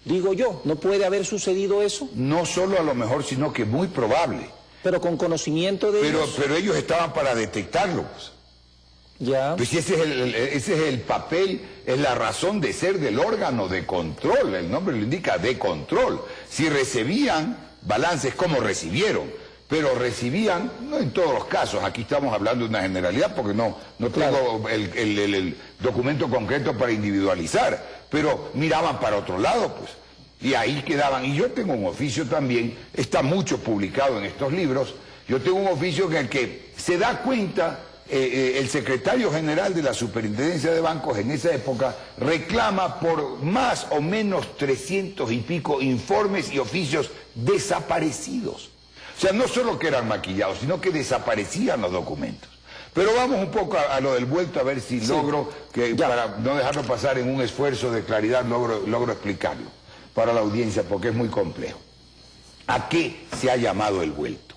Digo yo, ¿no puede haber sucedido eso? No solo a lo mejor, sino que muy probable. Pero con conocimiento de ellos. Pero ellos estaban para detectarlo. Ya. Pues ese es el papel, es la razón de ser del órgano de control. El nombre lo indica, de control. Si recibían balances, como recibieron, pero recibían, no en todos los casos, aquí estamos hablando de una generalidad porque no tengo el documento concreto para individualizar, pero miraban para otro lado, pues, y ahí quedaban. Y yo tengo un oficio también, está mucho publicado en estos libros, yo tengo un oficio en el que se da cuenta, el secretario general de la superintendencia de bancos en esa época reclama por más o menos 300 y pico informes y oficios desaparecidos. O sea, no solo que eran maquillados, sino que desaparecían los documentos. Pero vamos un poco a lo del vuelto, a ver si logro, para no dejarlo pasar en un esfuerzo de claridad, logro explicarlo para la audiencia, porque es muy complejo. ¿A qué se ha llamado el vuelto?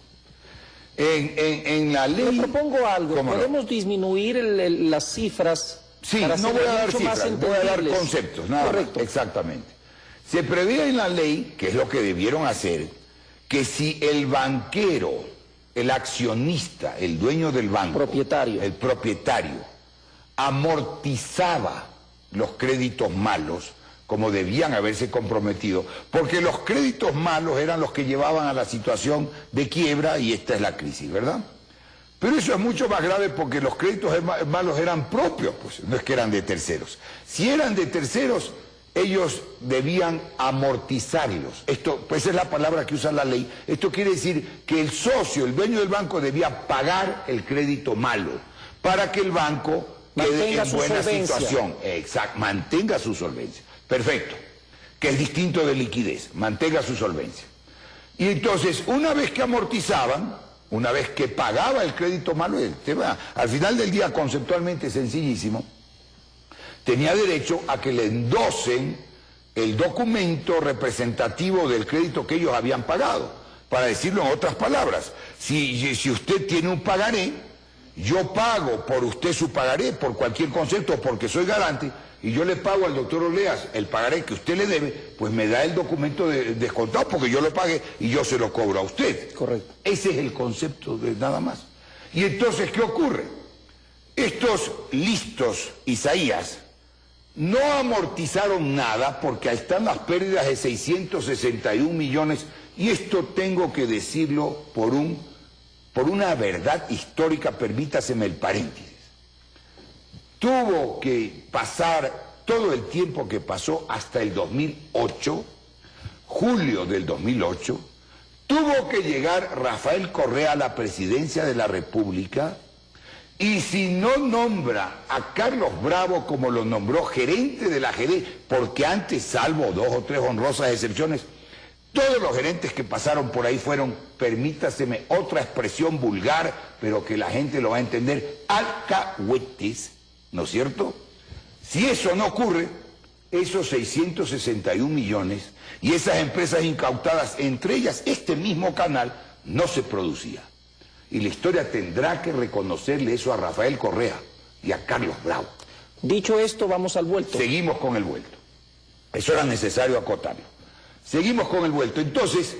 En la ley... Le propongo algo, podemos disminuir las cifras. Sí, no voy a dar cifras, voy a dar conceptos, nada más, exactamente. Se prevé en la ley, que es lo que debieron hacer, que si el banquero, el accionista, el dueño del banco, el propietario, amortizaba los créditos malos, como debían haberse comprometido, porque los créditos malos eran los que llevaban a la situación de quiebra, y esta es la crisis, ¿verdad? Pero eso es mucho más grave porque los créditos malos eran propios, pues no es que eran de terceros. Si eran de terceros, ellos debían amortizarlos. Esto, pues es la palabra que usa la ley. Esto quiere decir que el socio, el dueño del banco, debía pagar el crédito malo para que el banco quede en buena situación. Exacto, mantenga su solvencia. Perfecto, que es distinto de liquidez, mantenga su solvencia. Y entonces, una vez que amortizaban, una vez que pagaba el crédito malo, el tema, al final del día, conceptualmente sencillísimo, tenía derecho a que le endosen el documento representativo del crédito que ellos habían pagado. Para decirlo en otras palabras, si usted tiene un pagaré, yo pago por usted su pagaré, por cualquier concepto, porque soy garante, y yo le pago al doctor Orleas el pagaré que usted le debe, pues me da el documento descontado porque yo lo pagué y yo se lo cobro a usted. Correcto. Ese es el concepto de nada más. Y entonces, ¿qué ocurre? Estos listos Isaías no amortizaron nada porque ahí están las pérdidas de 661 millones, y esto tengo que decirlo por una verdad histórica, permítaseme el paréntesis. Tuvo que pasar todo el tiempo que pasó hasta el 2008, julio del 2008, Tuvo que llegar Rafael Correa a la presidencia de la República y si no nombra a Carlos Bravo como lo nombró gerente de la GD, porque antes, salvo 2 o 3 honrosas excepciones, todos los gerentes que pasaron por ahí fueron, permítaseme otra expresión vulgar, pero que la gente lo va a entender, alcahuetes, ¿no es cierto? Si eso no ocurre, esos 661 millones y esas empresas incautadas, entre ellas este mismo canal, no se producía. Y la historia tendrá que reconocerle eso a Rafael Correa y a Carlos Bravo. Dicho esto, vamos al vuelto. Seguimos con el vuelto. Eso era necesario acotarlo. Seguimos con el vuelto. Entonces,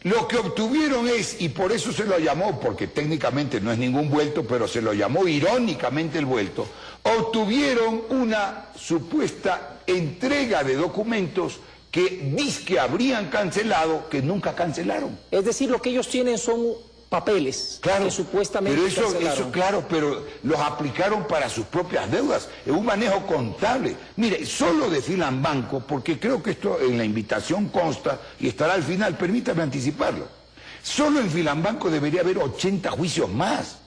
lo que obtuvieron es, y por eso se lo llamó, porque técnicamente no es ningún vuelto, pero se lo llamó irónicamente el vuelto, obtuvieron una supuesta entrega de documentos que dizque habrían cancelado, que nunca cancelaron. Es decir, lo que ellos tienen son papeles, claro, que supuestamente pero eso claro, pero los aplicaron para sus propias deudas, en un manejo contable. Mire, solo de Filambanco, porque creo que esto en la invitación consta y estará al final, permítame anticiparlo. Solo en Filambanco debería haber 80 juicios más.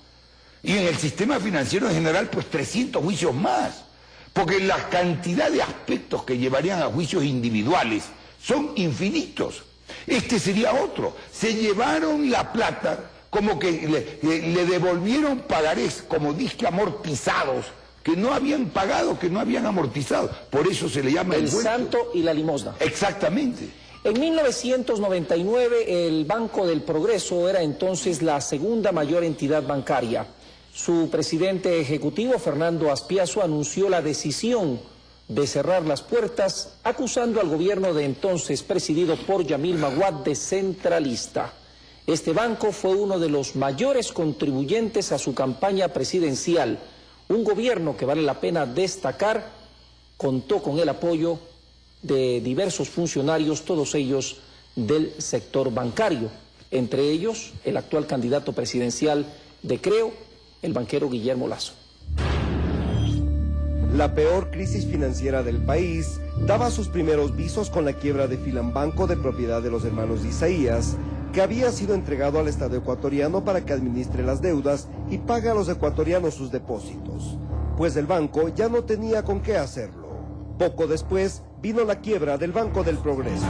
Y en el sistema financiero en general, pues 300 juicios más. Porque la cantidad de aspectos que llevarían a juicios individuales son infinitos. Este sería otro. Se llevaron la plata como que le devolvieron pagarés, como disque amortizados, que no habían pagado, que no habían amortizado. Por eso se le llama el santo y la limosna. Exactamente. En 1999 el Banco del Progreso era entonces la segunda mayor entidad bancaria. Su presidente ejecutivo, Fernando Azpiazu, anunció la decisión de cerrar las puertas, acusando al gobierno de entonces, presidido por Yamil Maguad, de centralista. Este banco fue uno de los mayores contribuyentes a su campaña presidencial. Un gobierno que, vale la pena destacar, contó con el apoyo de diversos funcionarios, todos ellos del sector bancario, entre ellos el actual candidato presidencial de Creo, el banquero Guillermo Lasso. La peor crisis financiera del país daba sus primeros visos con la quiebra de Filambanco, de propiedad de los hermanos Isaías, que había sido entregado al Estado ecuatoriano para que administre las deudas y pague a los ecuatorianos sus depósitos, pues el banco ya no tenía con qué hacerlo. Poco después vino la quiebra del Banco del Progreso.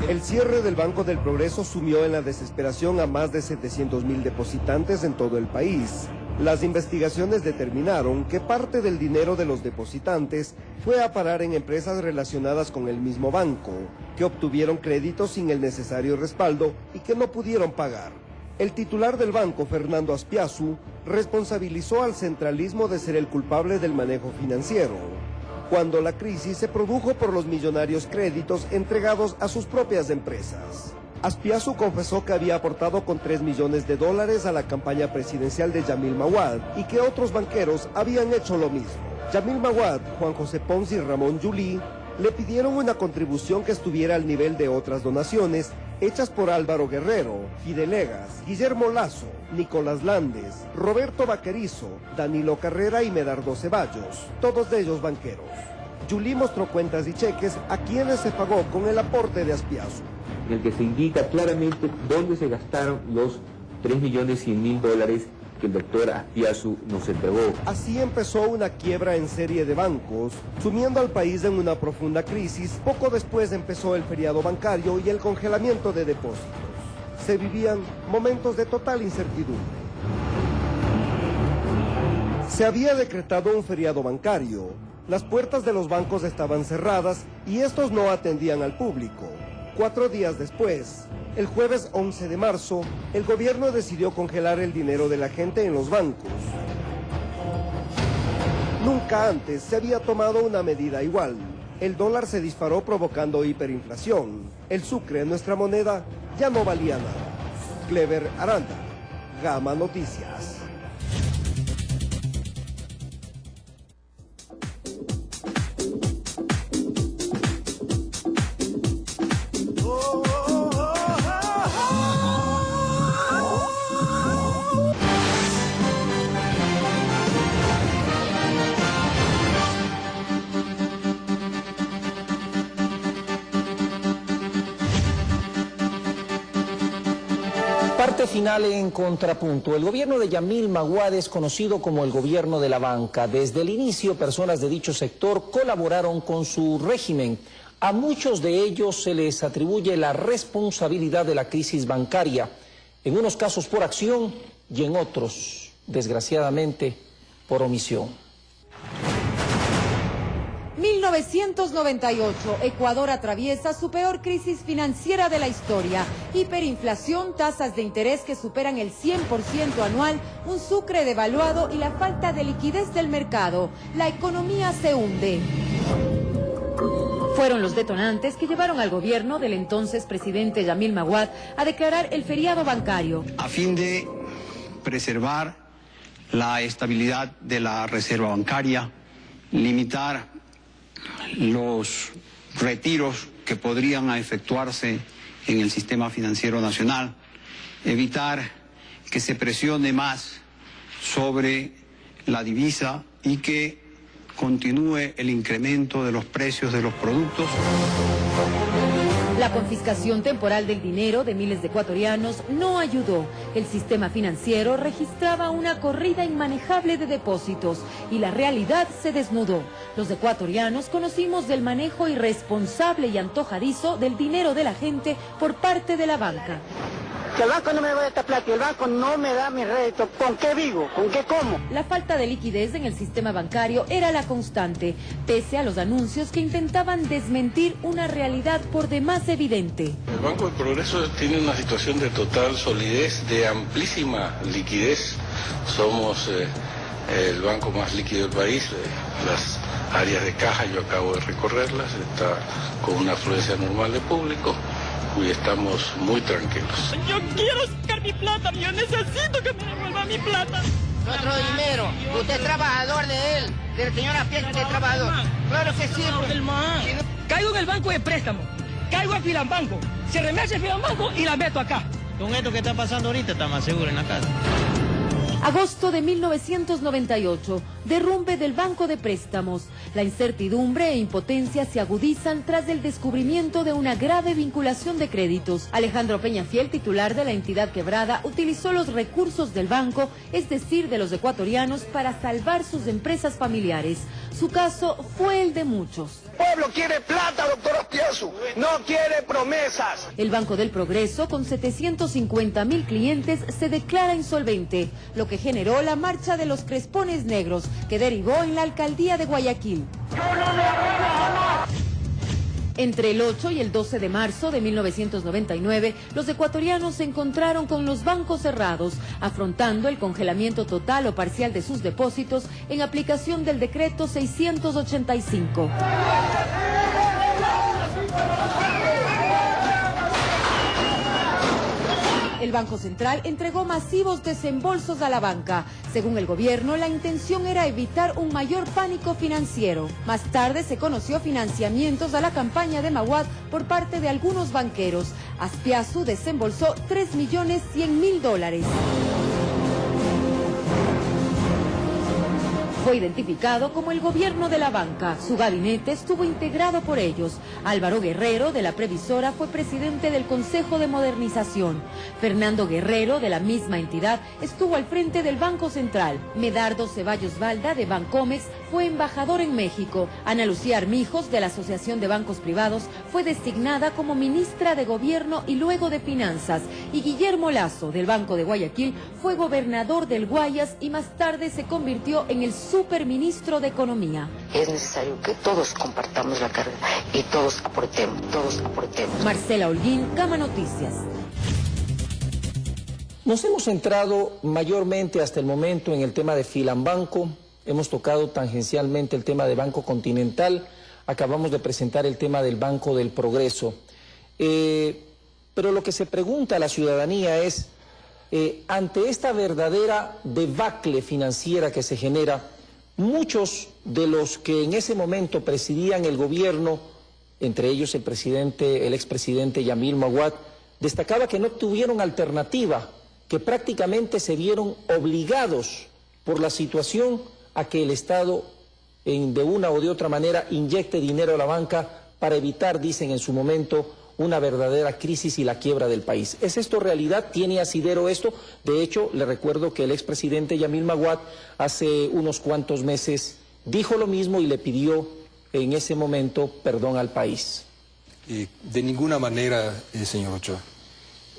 El cierre del Banco del Progreso sumió en la desesperación a más de 700,000 depositantes en todo el país. Las investigaciones determinaron que parte del dinero de los depositantes fue a parar en empresas relacionadas con el mismo banco, que obtuvieron créditos sin el necesario respaldo y que no pudieron pagar. El titular del banco, Fernando Azpiazu, responsabilizó al centralismo de ser el culpable del manejo financiero, cuando la crisis se produjo por los millonarios créditos entregados a sus propias empresas. Azpiazu confesó que había aportado con $3 millones a la campaña presidencial de Yamil Maguad y que otros banqueros habían hecho lo mismo. Yamil Maguad, Juan José Pons y Ramón Yulí le pidieron una contribución que estuviera al nivel de otras donaciones hechas por Álvaro Guerrero, Fidelegas, Guillermo Lasso, Nicolás Landes, Roberto Vaquerizo, Danilo Carrera y Medardo Ceballos, todos de ellos banqueros. Yulí mostró cuentas y cheques a quienes se pagó con el aporte de Azpiazu, en el que se indica claramente dónde se gastaron los $3.100.000 que el doctor Azpiazu nos entregó. Así empezó una quiebra en serie de bancos, sumiendo al país en una profunda crisis. Poco después empezó el feriado bancario y el congelamiento de depósitos. Se vivían momentos de total incertidumbre. Se había decretado un feriado bancario. Las puertas de los bancos estaban cerradas y estos no atendían al público. 4 días después, el jueves 11 de marzo, el gobierno decidió congelar el dinero de la gente en los bancos. Nunca antes se había tomado una medida igual. El dólar se disparó provocando hiperinflación. El sucre, nuestra moneda, ya no valía nada. Clever Aranda, Gama Noticias. Parte final en Contrapunto. El gobierno de Yamil Maguad es conocido como el gobierno de la banca. Desde el inicio, personas de dicho sector colaboraron con su régimen. A muchos de ellos se les atribuye la responsabilidad de la crisis bancaria, en unos casos por acción y en otros, desgraciadamente, por omisión. 1998, Ecuador atraviesa su peor crisis financiera de la historia. Hiperinflación, tasas de interés que superan el 100% anual, un sucre devaluado y la falta de liquidez del mercado. La economía se hunde. Fueron los detonantes que llevaron al gobierno del entonces presidente Yamil Maguad a declarar el feriado bancario. A fin de preservar la estabilidad de la reserva bancaria, limitar los retiros que podrían efectuarse en el sistema financiero nacional, evitar que se presione más sobre la divisa y que continúe el incremento de los precios de los productos. La confiscación temporal del dinero de miles de ecuatorianos no ayudó. El sistema financiero registraba una corrida inmanejable de depósitos y la realidad se desnudó. Los ecuatorianos conocimos del manejo irresponsable y antojadizo del dinero de la gente por parte de la banca. Que el banco no me da esta plata y el banco no me da mi rédito. ¿Con qué vivo? ¿Con qué como? La falta de liquidez en el sistema bancario era la constante, pese a los anuncios que intentaban desmentir una realidad por demás evidente. El Banco del Progreso tiene una situación de total solidez, de amplísima liquidez. Somos el banco más líquido del país. Las áreas de caja yo acabo de recorrerlas, está con una afluencia normal de público. Y estamos muy tranquilos. Yo quiero sacar mi plata, yo necesito que me devuelva mi plata. Nuestro dinero, usted es trabajador de él, del señor Apiazu, usted es trabajador. Claro que sí. Caigo en el banco de préstamo, caigo a Filambanco, se remece Filambanco y la meto acá. Con esto que está pasando ahorita está más seguro en la casa. Agosto de 1998, derrumbe del Banco de Préstamos. La incertidumbre e impotencia se agudizan tras el descubrimiento de una grave vinculación de créditos. Alejandro Peñafiel, titular de la entidad quebrada, utilizó los recursos del banco, es decir, de los ecuatorianos, para salvar sus empresas familiares. Su caso fue el de muchos. El pueblo quiere plata, doctor Aspiazu, no quiere promesas. El Banco del Progreso, con 750.000 clientes, se declara insolvente, lo que generó la marcha de los Crespones Negros, que derivó en la alcaldía de Guayaquil. Entre el 8 y el 12 de marzo de 1999, los ecuatorianos se encontraron con los bancos cerrados, afrontando el congelamiento total o parcial de sus depósitos en aplicación del decreto 685. El Banco Central entregó masivos desembolsos a la banca. Según el gobierno, la intención era evitar un mayor pánico financiero. Más tarde se conoció financiamientos a la campaña de Maguad por parte de algunos banqueros. Aspiazu desembolsó $3.100.000. Fue identificado como el gobierno de la banca. Su gabinete estuvo integrado por ellos. Álvaro Guerrero, de la Previsora, fue presidente del Consejo de Modernización. Fernando Guerrero, de la misma entidad, estuvo al frente del Banco Central. Medardo Ceballos Valda, de Bancomex, fue embajador en México. Ana Lucía Armijos, de la Asociación de Bancos Privados, fue designada como ministra de Gobierno y luego de Finanzas. Y Guillermo Lazo, del Banco de Guayaquil, fue gobernador del Guayas y más tarde se convirtió en el superministro de Economía. Es necesario que todos compartamos la carga y todos aportemos, Marcela Holguín, Gama Noticias. Nos hemos centrado mayormente hasta el momento en el tema de Filambanco, hemos tocado tangencialmente el tema de Banco Continental, acabamos de presentar el tema del Banco del Progreso. Pero lo que se pregunta a la ciudadanía es, ante esta verdadera debacle financiera que se genera, muchos de los que en ese momento presidían el gobierno, entre ellos el expresidente Yamil Maguad, destacaba que no tuvieron alternativa, que prácticamente se vieron obligados por la situación a que el Estado, de una o de otra manera, inyecte dinero a la banca para evitar, dicen en su momento, una verdadera crisis y la quiebra del país. ¿Es esto realidad? ¿Tiene asidero esto? De hecho, le recuerdo que el expresidente Yamil Maguad hace unos cuantos meses dijo lo mismo y le pidió en ese momento perdón al país. De ninguna manera, señor Ochoa.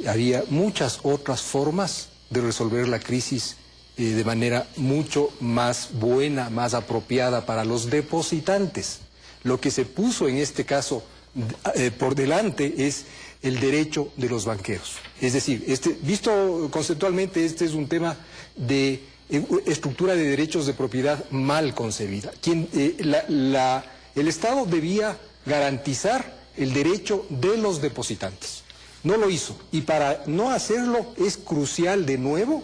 Había muchas otras formas de resolver la crisis de manera mucho más buena, más apropiada para los depositantes. Lo que se puso en este caso por delante es el derecho de los banqueros. Es decir, visto conceptualmente, este es un tema de estructura de derechos de propiedad mal concebida. El Estado debía garantizar el derecho de los depositantes. No lo hizo. Y para no hacerlo es crucial de nuevo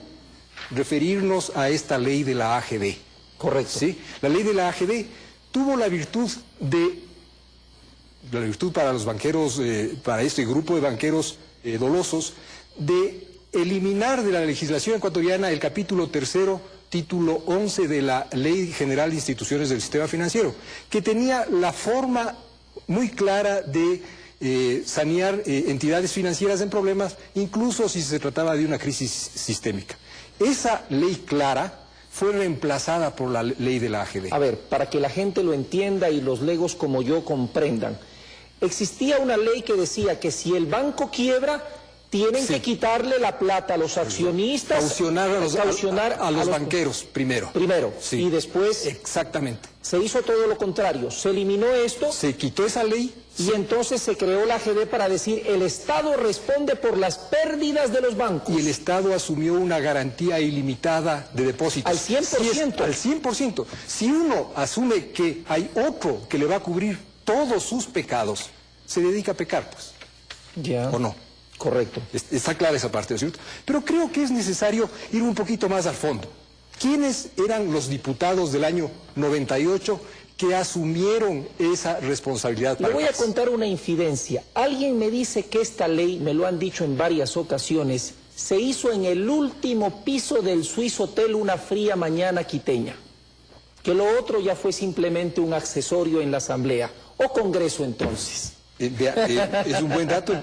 referirnos a esta ley de la AGB. Correcto. ¿Sí? La ley de la AGB tuvo la virtud para los banqueros, para este grupo de banqueros dolosos, de eliminar de la legislación ecuatoriana el capítulo 3º, título 11 de la Ley General de Instituciones del Sistema Financiero, que tenía la forma muy clara de sanear entidades financieras en problemas, incluso si se trataba de una crisis sistémica. Esa ley clara fue reemplazada por la ley de la AGB. A ver, para que la gente lo entienda y los legos como yo comprendan, existía una ley que decía que si el banco quiebra, tienen que quitarle la plata a los accionistas. Caucionar a los banqueros primero. Sí. Y después... Exactamente. Se hizo todo lo contrario. Se eliminó esto. Se quitó esa ley. Y entonces se creó la AGB para decir el Estado responde por las pérdidas de los bancos. Y el Estado asumió una garantía ilimitada de depósitos. Al 100%. Al 100%. Si uno asume que hay otro que le va a cubrir todos sus pecados, se dedica a pecar, pues. Ya. ¿O no? Correcto. Está clara esa parte, ¿no es cierto? Pero creo que es necesario ir un poquito más al fondo. ¿Quiénes eran los diputados del año 98 que asumieron esa responsabilidad? Le voy a contar una infidencia. Alguien me dice que esta ley, me lo han dicho en varias ocasiones, se hizo en el último piso del Swiss Hotel una fría mañana quiteña. Que lo otro ya fue simplemente un accesorio en la Asamblea o Congreso entonces. Es un buen dato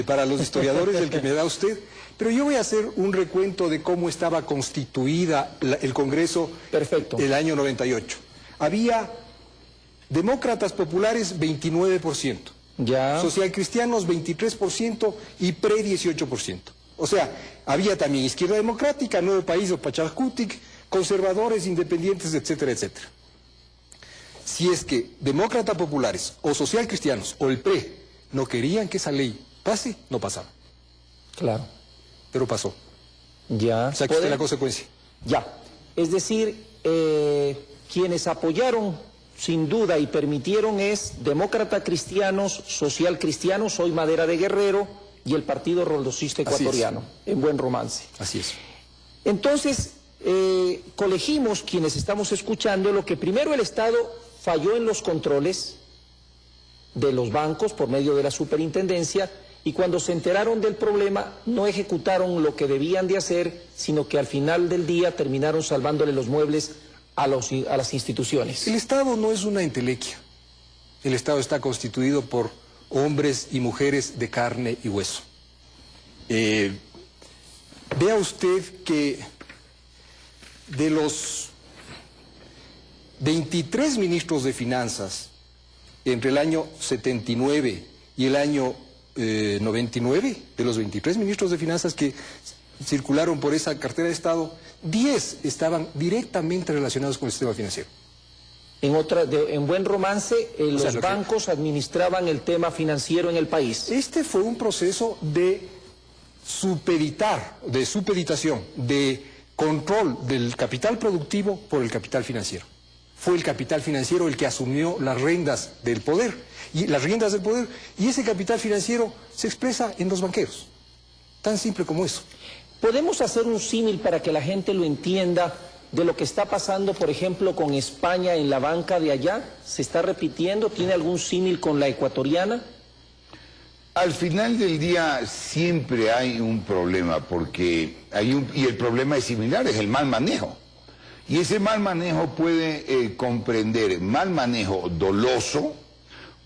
para los historiadores el que me da usted, pero yo voy a hacer un recuento de cómo estaba constituida el Congreso. Perfecto. El año 98. Había demócratas populares 29%, socialcristianos 23% y PRE 18%. O sea, había también Izquierda Democrática, Nuevo País o Pachacutic, conservadores, independientes, etcétera, etcétera. Si es que demócratas populares o socialcristianos o el PRE no querían que esa ley pase, no pasaba. Claro. Pero pasó. Ya. Saque usted la consecuencia. Ya. Es decir, quienes apoyaron sin duda y permitieron es demócrata cristianos, social cristianos, Soy Madera de Guerrero y el Partido Roldosista Ecuatoriano, en Buen Romance. Así es. Entonces, colegimos quienes estamos escuchando lo que primero el Estado falló en los controles de los bancos por medio de la superintendencia y cuando se enteraron del problema no ejecutaron lo que debían de hacer, sino que al final del día terminaron salvándole los muebles a las instituciones. El Estado no es una entelequia. El Estado está constituido por hombres y mujeres de carne y hueso. Vea usted que de los 23 ministros de Finanzas entre el año 79 y el año 99, de los 23 ministros de Finanzas que circularon por esa cartera de Estado, 10 estaban directamente relacionados con el sistema financiero. En Buen Romance, los bancos administraban el tema financiero en el país. Este fue un proceso de supeditación, de control del capital productivo por el capital financiero. Fue el capital financiero el que asumió las riendas del poder, y ese capital financiero se expresa en los banqueros. Tan simple como eso. ¿Podemos hacer un símil para que la gente lo entienda de lo que está pasando, por ejemplo, con España en la banca de allá? ¿Se está repitiendo? ¿Tiene algún símil con la ecuatoriana? Al final del día siempre hay un problema, porque y el problema es similar, es el mal manejo. Y ese mal manejo puede comprender mal manejo doloso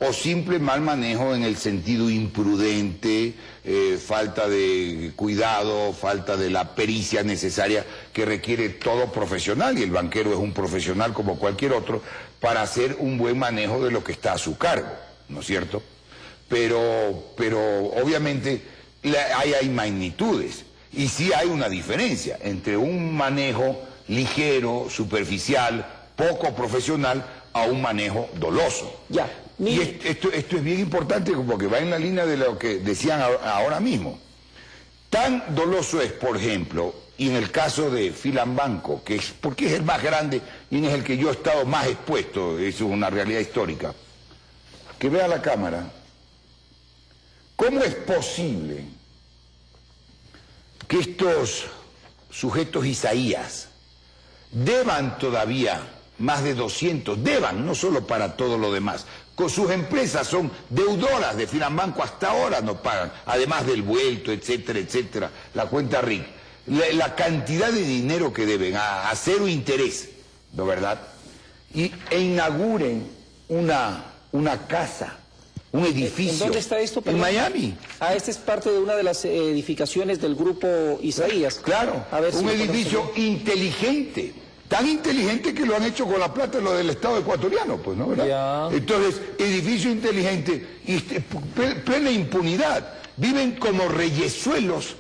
o simple mal manejo en el sentido imprudente, falta de cuidado, falta de la pericia necesaria que requiere todo profesional, y el banquero es un profesional como cualquier otro, para hacer un buen manejo de lo que está a su cargo, ¿no es cierto? Pero obviamente hay magnitudes, y sí hay una diferencia entre un manejo ligero, superficial, poco profesional, a un manejo doloso. Ya. Y esto es bien importante porque va en la línea de lo que decían ahora mismo. Tan doloso es, por ejemplo, y en el caso de Filambanco, porque es el más grande y es el que yo he estado más expuesto, eso es una realidad histórica. Que vea la cámara. ¿Cómo es posible que estos sujetos Isaías deban todavía más de 200, deban, no solo para todo lo demás, con sus empresas son deudoras de Filambanco, hasta ahora no pagan, además del vuelto, etcétera, etcétera, la cuenta RIC, la cantidad de dinero que deben a cero interés, ¿no verdad? E inauguren una casa, un edificio. ¿En dónde está esto? En Miami. Ah, esta es parte de una de las edificaciones del grupo Isaías. Claro, a ver un edificio inteligente. Tan inteligente que lo han hecho con la plata lo del Estado ecuatoriano, pues, ¿no? ¿Verdad? Ya. Entonces, edificio inteligente y plena impunidad. Viven como reyesuelos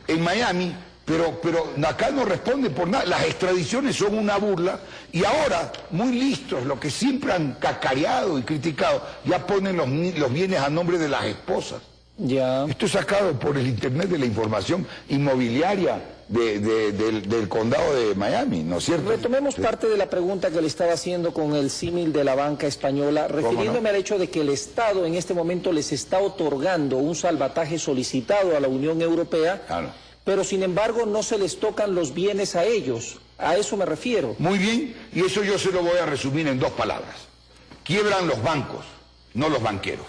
en Miami, pero acá no responden por nada. Las extradiciones son una burla y ahora, muy listos, los que siempre han cacareado y criticado, ya ponen los bienes a nombre de las esposas. Ya. Esto es sacado por el Internet de la información inmobiliaria del condado de Miami, ¿no es cierto? Retomemos parte de la pregunta que le estaba haciendo con el símil de la banca española, refiriéndome al hecho de que el Estado en este momento les está otorgando un salvataje solicitado a la Unión Europea, claro, pero sin embargo no se les tocan los bienes a ellos. A eso me refiero. Muy bien, y eso yo se lo voy a resumir en 2 palabras. Quiebran los bancos, no los banqueros.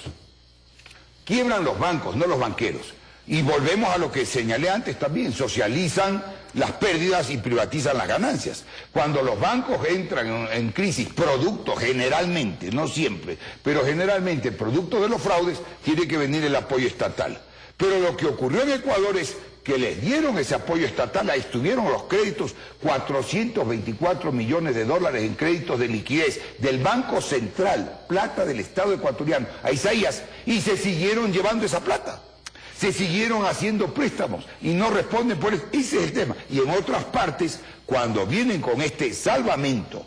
Quiebran los bancos, no los banqueros. Y volvemos a lo que señalé antes también, socializan las pérdidas y privatizan las ganancias. Cuando los bancos entran en crisis, producto generalmente, no siempre, pero generalmente producto de los fraudes, tiene que venir el apoyo estatal. Pero lo que ocurrió en Ecuador es que les dieron ese apoyo estatal, ahí estuvieron los créditos, 424 millones de dólares en créditos de liquidez del Banco Central, plata del Estado ecuatoriano, a Isaías, y se siguieron llevando esa plata. Se siguieron haciendo préstamos y no responden por eso. Ese es el tema. Y en otras partes, cuando vienen con este salvamento,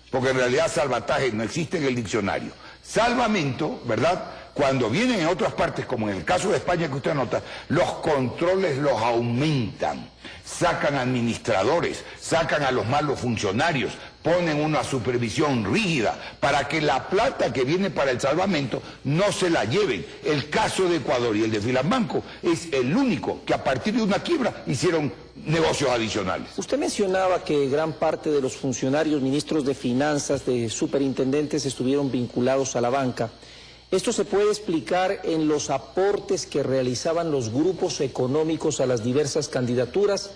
porque en realidad salvataje no existe en el diccionario, salvamento, ¿verdad? Cuando vienen en otras partes, como en el caso de España que usted nota, los controles los aumentan, sacan administradores, sacan a los malos funcionarios, ponen una supervisión rígida para que la plata que viene para el salvamento no se la lleven. El caso de Ecuador y el de Filambanco es el único que a partir de una quiebra hicieron negocios adicionales. Usted mencionaba que gran parte de los funcionarios, ministros de finanzas, de superintendentes estuvieron vinculados a la banca. Esto se puede explicar en los aportes que realizaban los grupos económicos a las diversas candidaturas.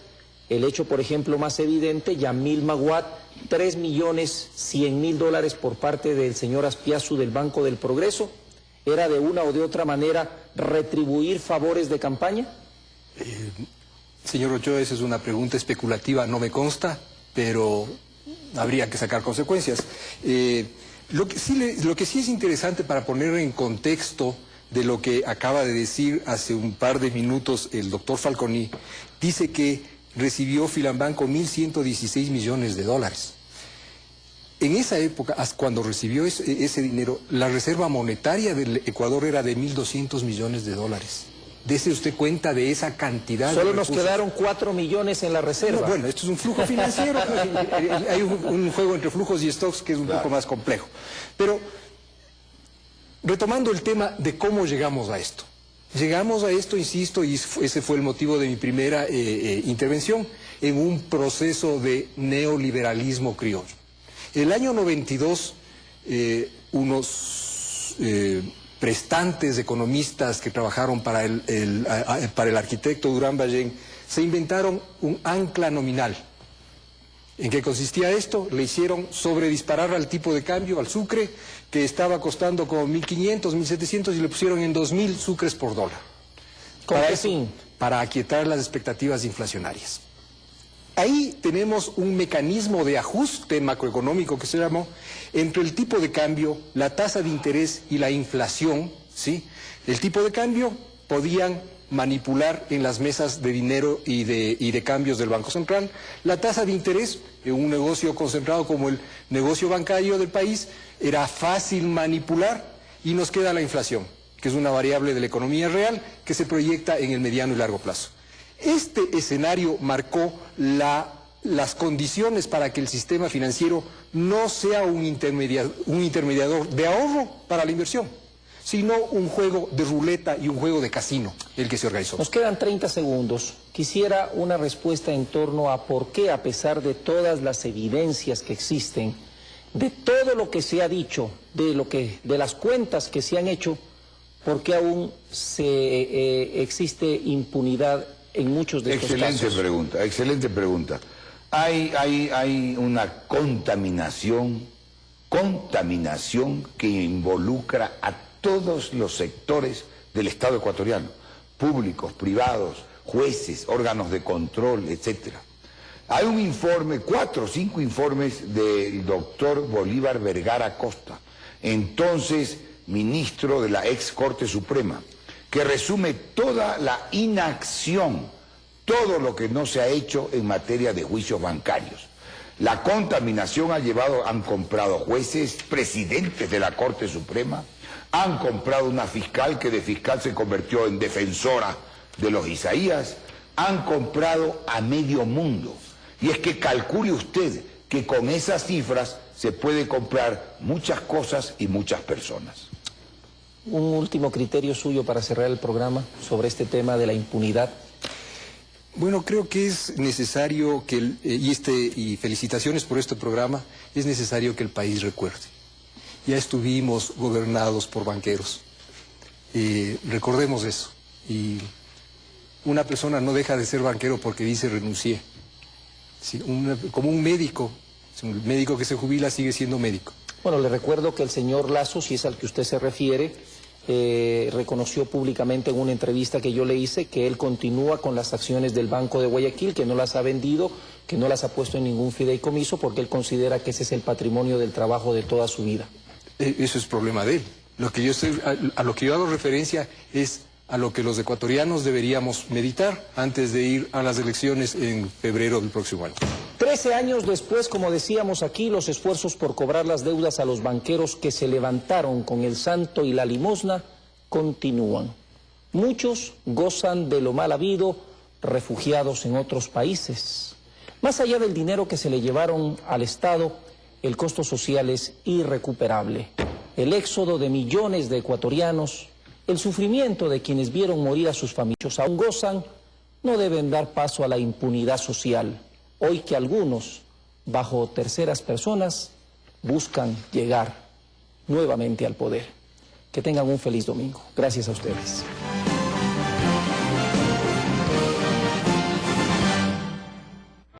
El hecho, por ejemplo, más evidente, Yamil Maguad, $3.100.000 por parte del señor Aspiazu del Banco del Progreso. ¿Era de una o de otra manera retribuir favores de campaña? Señor Ochoa, esa es una pregunta especulativa, no me consta, pero habría que sacar consecuencias. Lo que sí es interesante para poner en contexto de lo que acaba de decir hace un par de minutos el doctor Falconi, dice que recibió Filambanco 1.116 millones de dólares. En esa época, cuando recibió ese dinero, la reserva monetaria del Ecuador era de 1.200 millones de dólares. Dese usted cuenta de esa cantidad. Solo nos quedaron 4 millones en la reserva. No, bueno, esto es un flujo financiero. Hay un juego entre flujos y stocks que es un poco más complejo. Pero, retomando el tema de cómo llegamos a esto. Llegamos a esto, insisto, y ese fue el motivo de mi primera intervención, en un proceso de neoliberalismo criollo. El año 92, unos prestantes economistas que trabajaron para el arquitecto Durán Ballén se inventaron un ancla nominal. ¿En qué consistía esto? Le hicieron sobredisparar al tipo de cambio, al sucre, que estaba costando como 1.500, 1.700 y le pusieron en 2.000 sucres por dólar. ¿Para qué fin? Para aquietar las expectativas inflacionarias. Ahí tenemos un mecanismo de ajuste macroeconómico que se llamó entre el tipo de cambio, la tasa de interés y la inflación, ¿sí? El tipo de cambio podían manipular en las mesas de dinero y de cambios del Banco Central. La tasa de interés, en un negocio concentrado como el negocio bancario del país, era fácil manipular, y nos queda la inflación, que es una variable de la economía real que se proyecta en el mediano y largo plazo. Este escenario marcó las condiciones para que el sistema financiero no sea un intermediador de ahorro para la inversión, sino un juego de ruleta y un juego de casino el que se organizó. Nos quedan 30 segundos. Quisiera una respuesta en torno a por qué, a pesar de todas las evidencias que existen, de todo lo que se ha dicho, de las cuentas que se han hecho, por qué aún existe impunidad en muchos de estos casos. Excelente pregunta. Hay una contaminación que involucra a todos los sectores del Estado ecuatoriano, públicos, privados, jueces, órganos de control, etcétera. Hay un informe, 4 o 5 informes del doctor Bolívar Vergara Costa, entonces ministro de la ex Corte Suprema, que resume toda la inacción, todo lo que no se ha hecho en materia de juicios bancarios. La contaminación han comprado jueces, presidentes de la Corte Suprema, han comprado una fiscal que de fiscal se convirtió en defensora de los Isaías, han comprado a medio mundo. Y es que calcule usted que con esas cifras se puede comprar muchas cosas y muchas personas. Un último criterio suyo para cerrar el programa sobre este tema de la impunidad. Bueno, creo que es necesario que, y felicitaciones por este programa, es necesario que el país recuerde. Ya estuvimos gobernados por banqueros. Recordemos eso. Y una persona no deja de ser banquero porque dice renuncié. Sí, como un médico. El médico que se jubila sigue siendo médico. Bueno, le recuerdo que el señor Lasso, si es al que usted se refiere, reconoció públicamente en una entrevista que yo le hice que él continúa con las acciones del Banco de Guayaquil, que no las ha vendido, que no las ha puesto en ningún fideicomiso, porque él considera que ese es el patrimonio del trabajo de toda su vida. Eso es problema de él. A lo que yo hago referencia es a lo que los ecuatorianos deberíamos meditar antes de ir a las elecciones en febrero del próximo año. 13 años después, como decíamos aquí, los esfuerzos por cobrar las deudas a los banqueros que se levantaron con el santo y la limosna continúan. Muchos gozan de lo mal habido, refugiados en otros países. Más allá del dinero que se le llevaron al Estado, el costo social es irrecuperable. El éxodo de millones de ecuatorianos, el sufrimiento de quienes vieron morir a sus familias, aún gozan, no deben dar paso a la impunidad social. Hoy que algunos, bajo terceras personas, buscan llegar nuevamente al poder. Que tengan un feliz domingo. Gracias a ustedes.